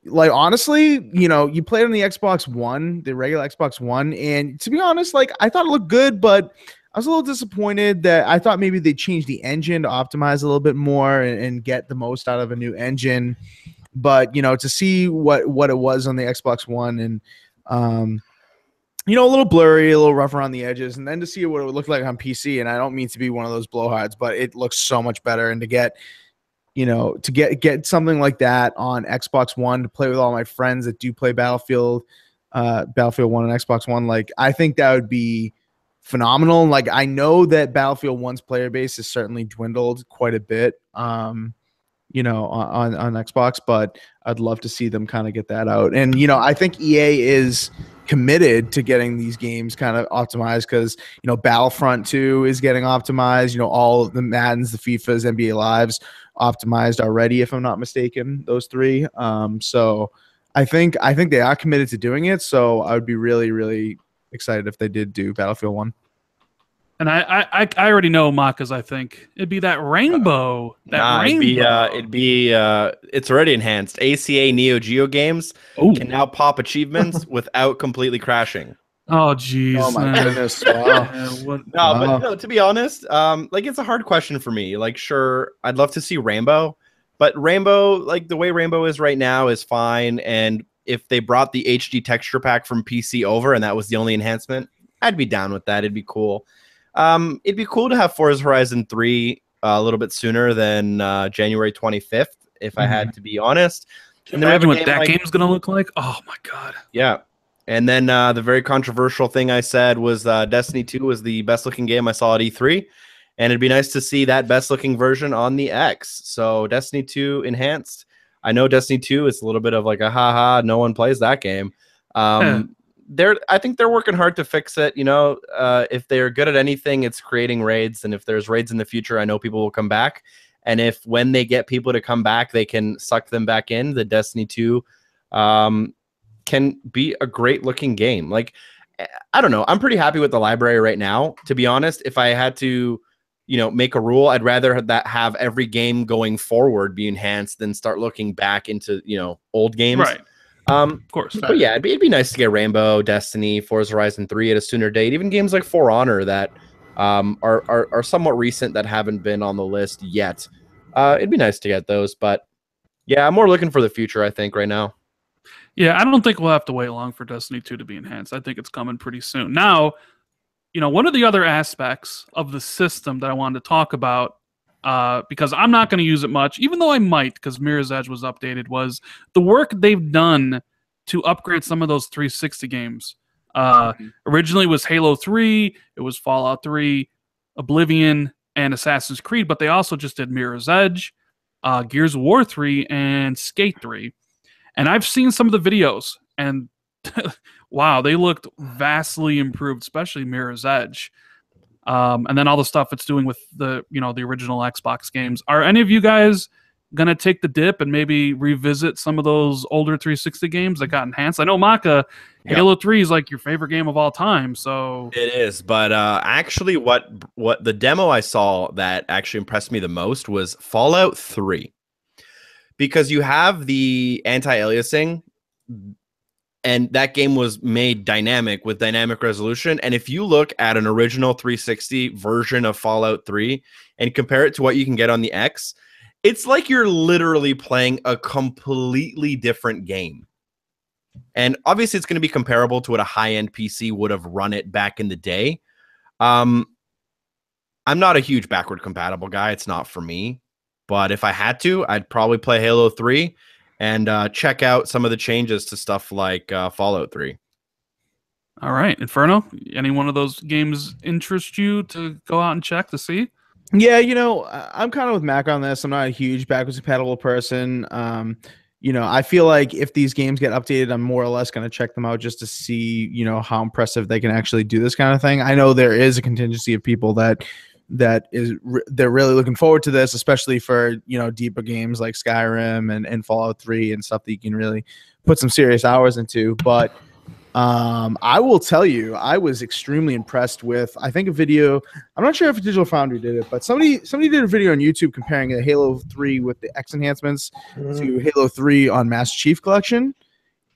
like honestly, you played on the Xbox One, the regular Xbox One, and to be honest, like I thought it looked good, but I was a little disappointed that I thought maybe they changed the engine to optimize a little bit more and get the most out of a new engine. But to see what it was on the Xbox One, and a little blurry, a little rough around the edges, and then to see what it would look like on PC, and I don't mean to be one of those blowhards, but it looks so much better. And to get something like that on Xbox One to play with all my friends that do play Battlefield 1 and Xbox One, like I think that would be phenomenal. Like I know that Battlefield 1's player base has certainly dwindled quite a bit, on Xbox, but I'd love to see them kind of get that out. And I think EA is committed to getting these games kind of optimized, because Battlefront 2 is getting optimized, all of the Maddens, the FIFAs, NBA Lives optimized already, if I'm not mistaken, those three. So I think they are committed to doing it, so I would be really, really excited if they did do Battlefield 1. And I already know Maka's. I think it'd be that rainbow. It's already enhanced. ACA Neo Geo games can now pop achievements without completely crashing. Oh jeez. Oh my goodness. Wow. But to be honest, like it's a hard question for me. Like, sure, I'd love to see Rainbow, but Rainbow, like the way Rainbow is right now, is fine. And if they brought the HD texture pack from PC over and that was the only enhancement, I'd be down with that. It'd be cool. It'd be cool to have Forza Horizon 3 a little bit sooner than January 25th, if I had to be honest. And imagine what that game's going to look like. Oh, my God. Yeah. And then the very controversial thing I said was Destiny 2 was the best-looking game I saw at E3. And it'd be nice to see that best-looking version on the X. So Destiny 2 enhanced. I know Destiny 2 is a little bit of like a ha-ha, no one plays that game. I think they're working hard to fix it. If they're good at anything, it's creating raids. And if there's raids in the future, I know people will come back. And if when they get people to come back, they can suck them back in, the Destiny 2 can be a great looking game. Like, I don't know. I'm pretty happy with the library right now. To be honest, if I had to, make a rule, I'd rather that have every game going forward be enhanced than start looking back into, old games. Right. Of course. But yeah, it'd be nice to get Rainbow, Destiny, Forza Horizon 3 at a sooner date. Even games like For Honor that are somewhat recent that haven't been on the list yet. It'd be nice to get those. But yeah, I'm more looking for the future, I think, right now. Yeah, I don't think we'll have to wait long for Destiny 2 to be enhanced. I think it's coming pretty soon. Now, one of the other aspects of the system that I wanted to talk about, because I'm not going to use it much, even though I might, because Mirror's Edge was updated, was the work they've done to upgrade some of those 360 games. Originally it was Halo 3, it was Fallout 3, Oblivion, and Assassin's Creed, but they also just did Mirror's Edge, Gears of War 3, and Skate 3. And I've seen some of the videos, and wow, they looked vastly improved, especially Mirror's Edge. And then all the stuff it's doing with the original Xbox games. Are any of you guys gonna take the dip and maybe revisit some of those older 360 games that got enhanced? I know Maka, Halo 3 is like your favorite game of all time, so it is. But actually, what the demo I saw that actually impressed me the most was Fallout 3, because you have the anti-aliasing. And that game was made dynamic with dynamic resolution. And if you look at an original 360 version of Fallout 3 and compare it to what you can get on the X, it's like you're literally playing a completely different game. And obviously it's going to be comparable to what a high-end PC would have run it back in the day. I'm not a huge backward compatible guy. It's not for me. But if I had to, I'd probably play Halo 3. And check out some of the changes to stuff like Fallout 3. All right. Inferno, any one of those games interest you to go out and check to see? Yeah, I'm kind of with Mac on this. I'm not a huge backwards compatible person. you know, I feel like if these games get updated, I'm more or less going to check them out just to see, you know, how impressive they can actually do this kind of thing. I know there is a contingency of people they're really looking forward to this, especially for, you know, deeper games like Skyrim and Fallout 3 and stuff that you can really put some serious hours into. But I will tell you, I was extremely impressed with, I think, a video. I'm not sure if Digital Foundry did it, but somebody did a video on YouTube comparing the Halo 3 with the X enhancements to Halo 3 on Master Chief Collection.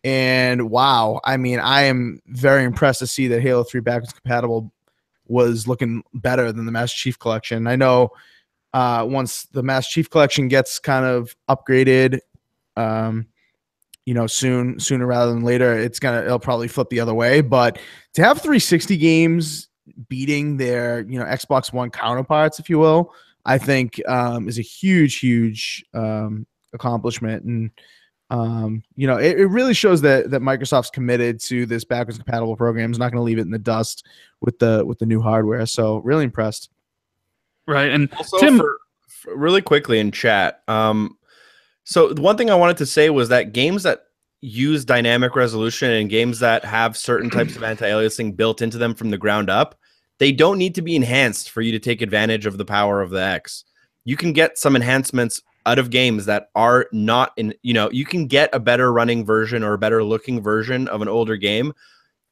And wow, I mean, I am very impressed to see that Halo 3 backwards compatible was looking better than the Master Chief Collection. I know once the Master Chief Collection gets kind of upgraded, you know, sooner rather than later, it'll probably flip the other way. But to have 360 games beating their, you know, Xbox One counterparts, if you will, I think is a huge accomplishment. And you know, it really shows that Microsoft's committed to this backwards compatible program. Is not going to leave it in the dust with the new hardware. So really impressed. Right. And also, Tim, for really quickly in chat, so the one thing I wanted to say was that games that use dynamic resolution and games that have certain types of anti-aliasing built into them from the ground up, they don't need to be enhanced for you to take advantage of the power of the X. You can get some enhancements out of games that are not in, you know, you can get a better running version or a better looking version of an older game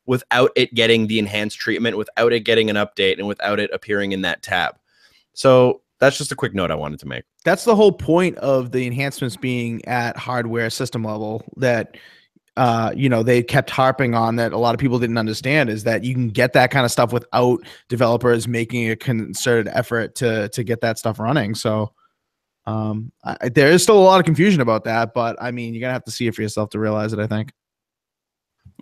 without it getting the enhanced treatment, without it getting an update, and without it appearing in that tab. So that's just a quick note I wanted to make. That's the whole point of the enhancements being at hardware system level that, you know, they kept harping on, that a lot of people didn't understand, is that you can get that kind of stuff without developers making a concerted effort to get that stuff running. So there is still a lot of confusion about that, but I mean, you're going to have to see it for yourself to realize it, I think.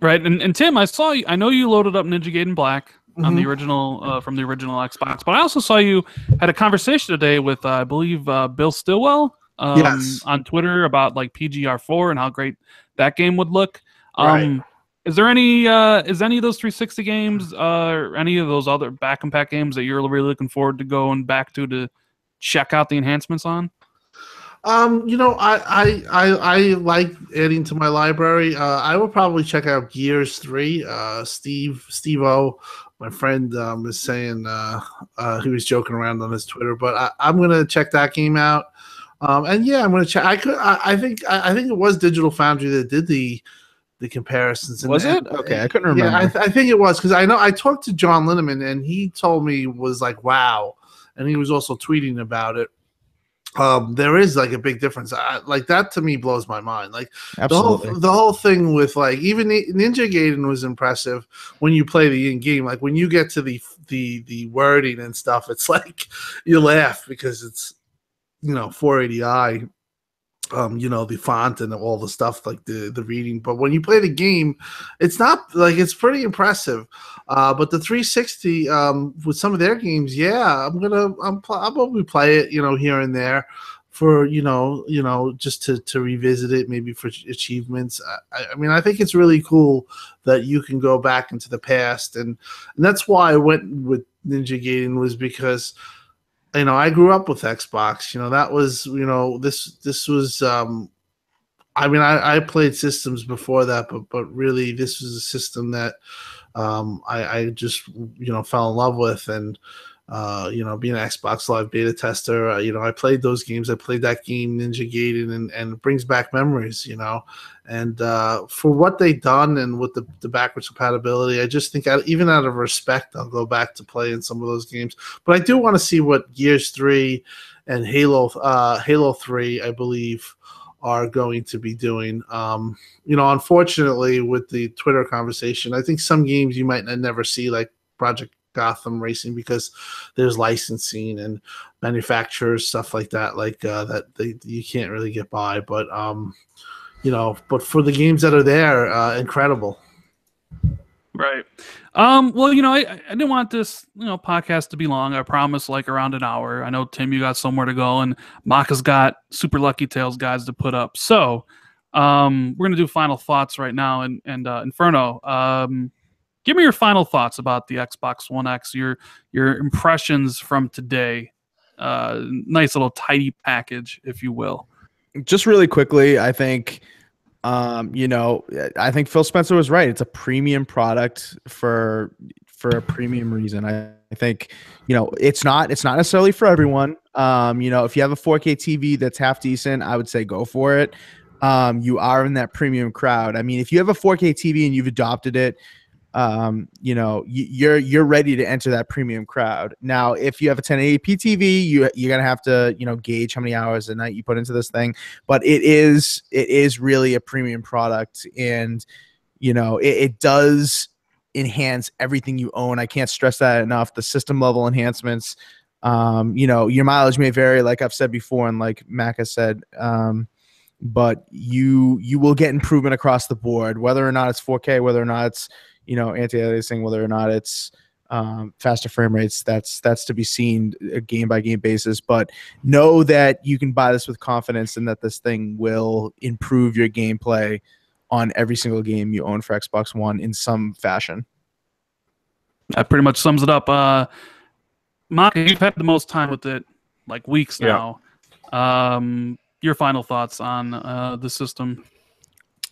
right. And Tim, I know you loaded up Ninja Gaiden Black on the original, from the original Xbox, but I also saw you had a conversation today with, I believe, Bill Stillwell Yes. on Twitter about like PGR4 and how great that game would look. Right. Is there any is any of those 360 games or any of those other back and pack games that you're really looking forward to going back to check out the enhancements on? You know, I like adding to my library. I will probably check out Gears 3. Steve O, my friend, is saying he was joking around on his Twitter, but I'm gonna check that game out. And yeah, I'm gonna check. I think it was Digital Foundry that did the comparisons. Was it? Okay, I couldn't remember. Yeah, I think it was, because I know I talked to John Linneman and he told me was like, wow, and he was also tweeting about it. There is like a big difference. Like that to me blows my mind. Like Absolutely. the whole thing with like even Ninja Gaiden was impressive when you play the in game. Like when you get to the wording and stuff, it's like you laugh because it's, you know, 480i. You know, the font and all the stuff, like the reading. But when you play the game, it's not like, it's pretty impressive. But the 360 with some of their games, yeah, I'll probably play it, you know, here and there for, you know, just to revisit it, maybe for achievements. I mean, I think it's really cool that you can go back into the past, and that's why I went with Ninja Gaiden, was because, you know, I grew up with Xbox. You know, that was, you know, this was. I mean, I played systems before that, but really, this was a system that I just, you know, fell in love with, and you know, being an Xbox Live beta tester, you know, I played those games. I played that game, Ninja Gaiden, and it brings back memories, you know. And for what they've done and with the backwards compatibility, I just think even out of respect, I'll go back to playing some of those games. But I do want to see what Gears 3 and Halo 3, I believe, are going to be doing. You know, unfortunately, with the Twitter conversation, I think some games you might never see, like Project Gotham Racing, because there's licensing and manufacturers, stuff like that, like that you can't really get by. But you know, but for the games that are there, incredible. Right. Well, you know, I didn't want this, you know, podcast to be long. I promised like around an hour. I know, Tim, you got somewhere to go, and Maka's got Super Lucky Tales guys to put up. So we're gonna do final thoughts right now. And Inferno, give me your final thoughts about the Xbox One X, your impressions from today. Nice little tidy package, if you will. Just really quickly, I think, I think Phil Spencer was right. It's a premium product for a premium reason. I think, it's not necessarily for everyone. If you have a 4K TV that's half decent, I would say go for it. You are in that premium crowd. I mean, if you have a 4K TV and you've adopted it, you're ready to enter that premium crowd. Now, if you have a 1080p TV, you're gonna have to, gauge how many hours a night you put into this thing. But it is really a premium product, and it does enhance everything you own. I can't stress that enough. The system level enhancements. Your mileage may vary, like I've said before, and like Mac has said. But you will get improvement across the board, whether or not it's 4K, whether or not it's anti-aliasing, whether or not it's faster frame rates. That's to be seen a game by game basis. But know that you can buy this with confidence, and that this thing will improve your gameplay on every single game you own for Xbox One in some fashion. That pretty much sums it up. Maka, you've had the most time with it, like weeks now. Your final thoughts on the system?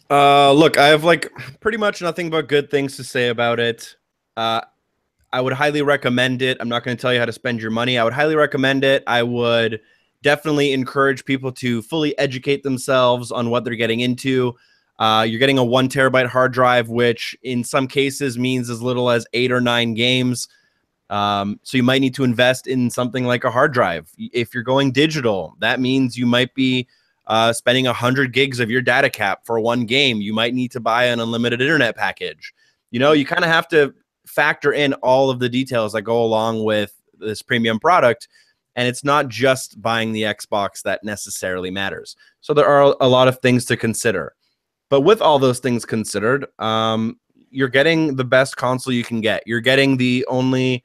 Look, I have like pretty much nothing but good things to say about it. I would highly recommend it. I'm not going to tell you how to spend your money. I would highly recommend it. I would definitely encourage people to fully educate themselves on what they're getting into. You're getting a 1 terabyte hard drive, which in some cases means as little as 8 or 9 games. So you might need to invest in something like a hard drive. If you're going digital, that means you might be spending 100 gigs of your data cap for one game. You might need to buy an unlimited internet package. You kind of have to factor in all of the details that go along with this premium product. And it's not just buying the Xbox that necessarily matters. So there are a lot of things to consider. But with all those things considered, you're getting the best console you can get. You're getting the only,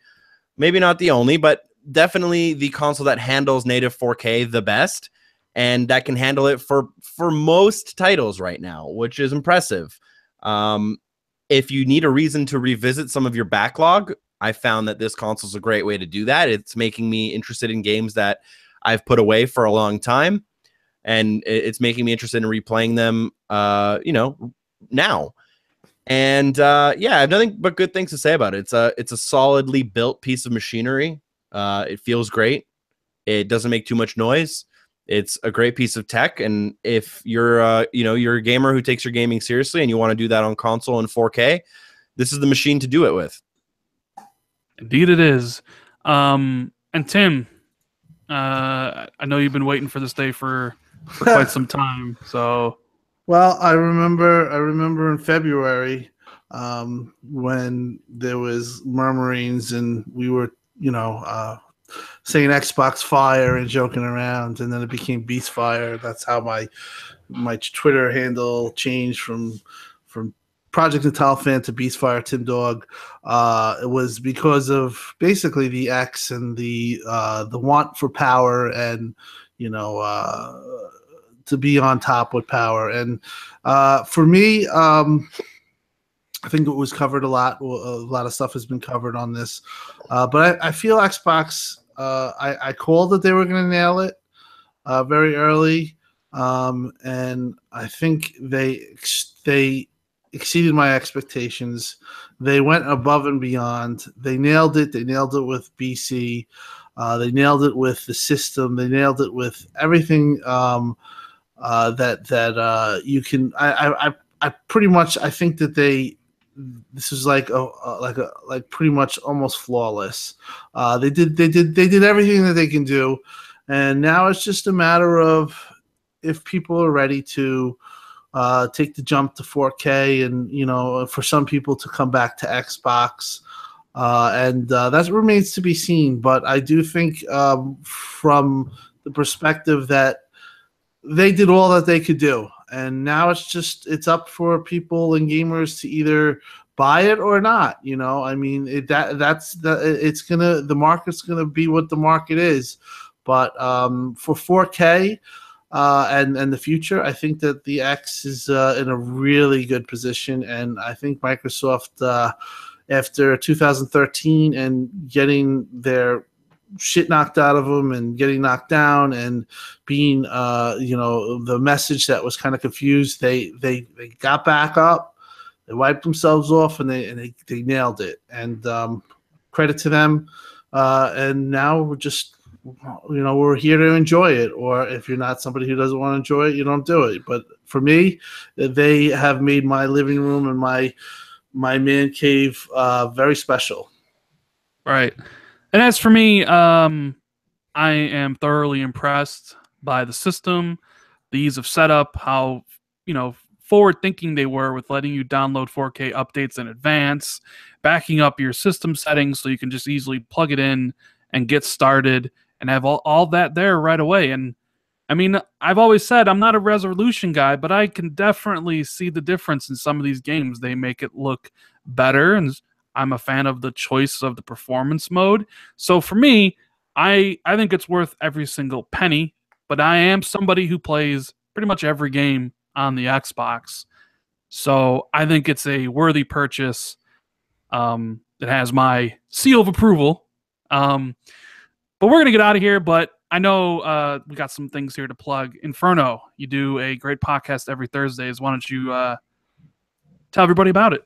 maybe not the only, but definitely the console that handles native 4K the best, and that can handle it for most titles right now, which is impressive. If you need a reason to revisit some of your backlog, I found that this console is a great way to do that. It's making me interested in games that I've put away for a long time, and it's making me interested in replaying them, now. And I have nothing but good things to say about it. It's a solidly built piece of machinery. It feels great. It doesn't make too much noise. It's a great piece of tech. And if you're you're a gamer who takes your gaming seriously and you want to do that on console in 4K, this is the machine to do it with. Indeed, it is. And Tim, I know you've been waiting for this day for quite some time. So. Well, I remember in February when there was murmurings and we were, saying Xbox Fire and joking around, and then it became Beast Fire. That's how my Twitter handle changed from Project Natal fan to Beast Fire Tim Dog. It was because of basically the X and the want for power and to be on top with power. And for me, I think it was covered a lot. A lot of stuff has been covered on this. But I feel Xbox, I called that they were going to nail it very early. And I think they exceeded my expectations. They went above and beyond. They nailed it. They nailed it with BC. They nailed it with the system. They nailed it with everything that you can. I pretty much, I think that this is like pretty much almost flawless. They did everything that they can do, and now it's just a matter of if people are ready to take the jump to 4K, and for some people to come back to Xbox, and that remains to be seen. But I do think from the perspective that they did all that they could do. And now it's up for people and gamers to either buy it or not. I mean, the market's gonna be what the market is. But for 4K and the future, I think that the X is in a really good position, and I think Microsoft after 2013 and getting their shit knocked out of them and getting knocked down and being, the message that was kind of confused. They got back up, they wiped themselves off, and they nailed it. And credit to them. And now we're just, we're here to enjoy it. Or if you're not somebody who doesn't want to enjoy it, you don't do it. But for me, they have made my living room and my man cave very special. Right. And as for me, I am thoroughly impressed by the system, the ease of setup, how, forward thinking they were with letting you download 4K updates in advance, backing up your system settings so you can just easily plug it in and get started and have all that there right away. And I mean, I've always said I'm not a resolution guy, but I can definitely see the difference in some of these games. They make it look better, and I'm a fan of the choice of the performance mode. So for me, I think it's worth every single penny, but I am somebody who plays pretty much every game on the Xbox. So I think it's a worthy purchase. It has my seal of approval. But we're going to get out of here, but I know we got some things here to plug. Inferno, you do a great podcast every Thursdays. Why don't you tell everybody about it?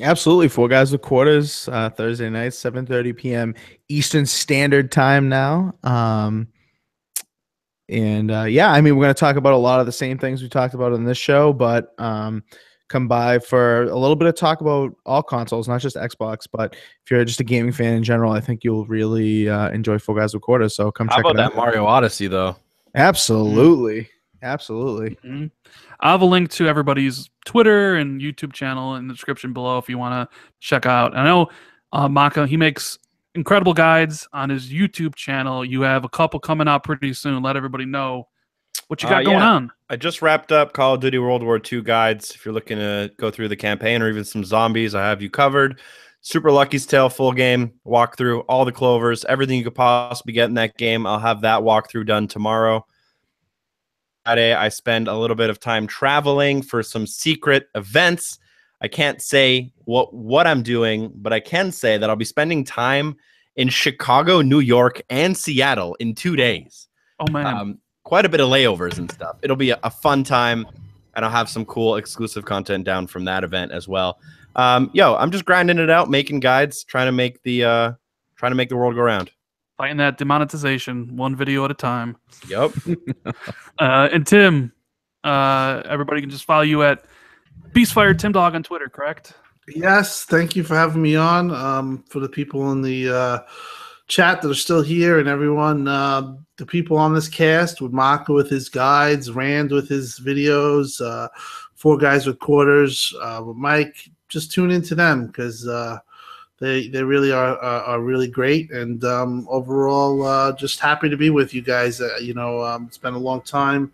Absolutely. 4 Guys with Quarters, Thursday night, 7:30 p.m. Eastern Standard Time now. Yeah, I mean, we're going to talk about a lot of the same things we talked about in this show, but come by for a little bit of talk about all consoles, not just Xbox, but if you're just a gaming fan in general, I think you'll really enjoy 4 Guys with Quarters. So come check it out. How about that Mario Odyssey, though? Absolutely. Absolutely. Mm-hmm. I'll have a link to everybody's Twitter and YouTube channel in the description below if you want to check out. I know Maka, he makes incredible guides on his YouTube channel. You have a couple coming out pretty soon. Let everybody know what you got going on. I just wrapped up Call of Duty World War II guides. If you're looking to go through the campaign or even some zombies, I have you covered. Super Lucky's Tale full game walkthrough, all the clovers, everything you could possibly get in that game. I'll have that walkthrough done tomorrow. Friday, I spend a little bit of time traveling for some secret events. I can't say what I'm doing, but I can say that I'll be spending time in Chicago, New York, and Seattle in 2 days. Oh, man. Quite a bit of layovers and stuff. It'll be a fun time, and I'll have some cool exclusive content down from that event as well. I'm just grinding it out, making guides, trying to make the world go round. Fighting that demonetization, one video at a time. Yep. And Tim, everybody can just follow you at Beastfire Tim Dog on Twitter, correct? Yes, thank you for having me on. For the people in the chat that are still here, and everyone, the people on this cast, with Maka with his guides, Rand with his videos, 4 Guys with Quarters, with Mike, just tune into them because they really are really great. And overall, just happy to be with you guys. It's been a long time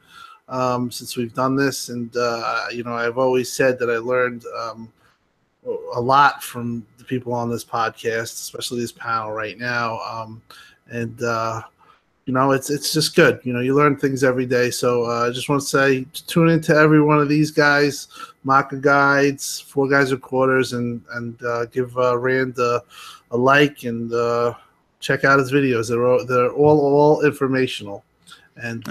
since we've done this, and I've always said that I learned a lot from the people on this podcast, especially this panel right now. It's just good. You learn things every day. So I just want to say, tune into every one of these guys, Maka Guides, 4 Guys with Quarters, and give Rand a like and check out his videos. They're all informational. And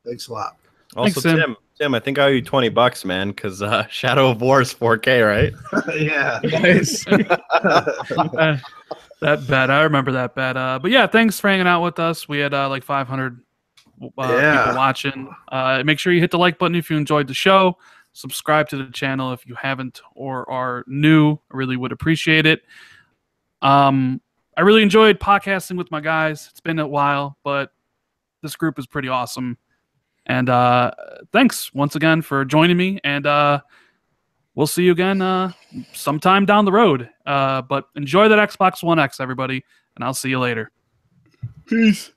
thanks a lot. Also, thanks, Tim, I think I owe you $20, man, because Shadow of War is 4K, right? Yeah. Nice. That bet. I remember that bet. But yeah, thanks for hanging out with us. We had like 500 people watching. Make sure you hit the like button if you enjoyed the show. Subscribe to the channel if you haven't or are new. I really would appreciate it. I really enjoyed podcasting with my guys. It's been a while, but this group is pretty awesome. And thanks once again for joining me. And we'll see you again sometime down the road. But enjoy that Xbox One X, everybody. And I'll see you later. Peace.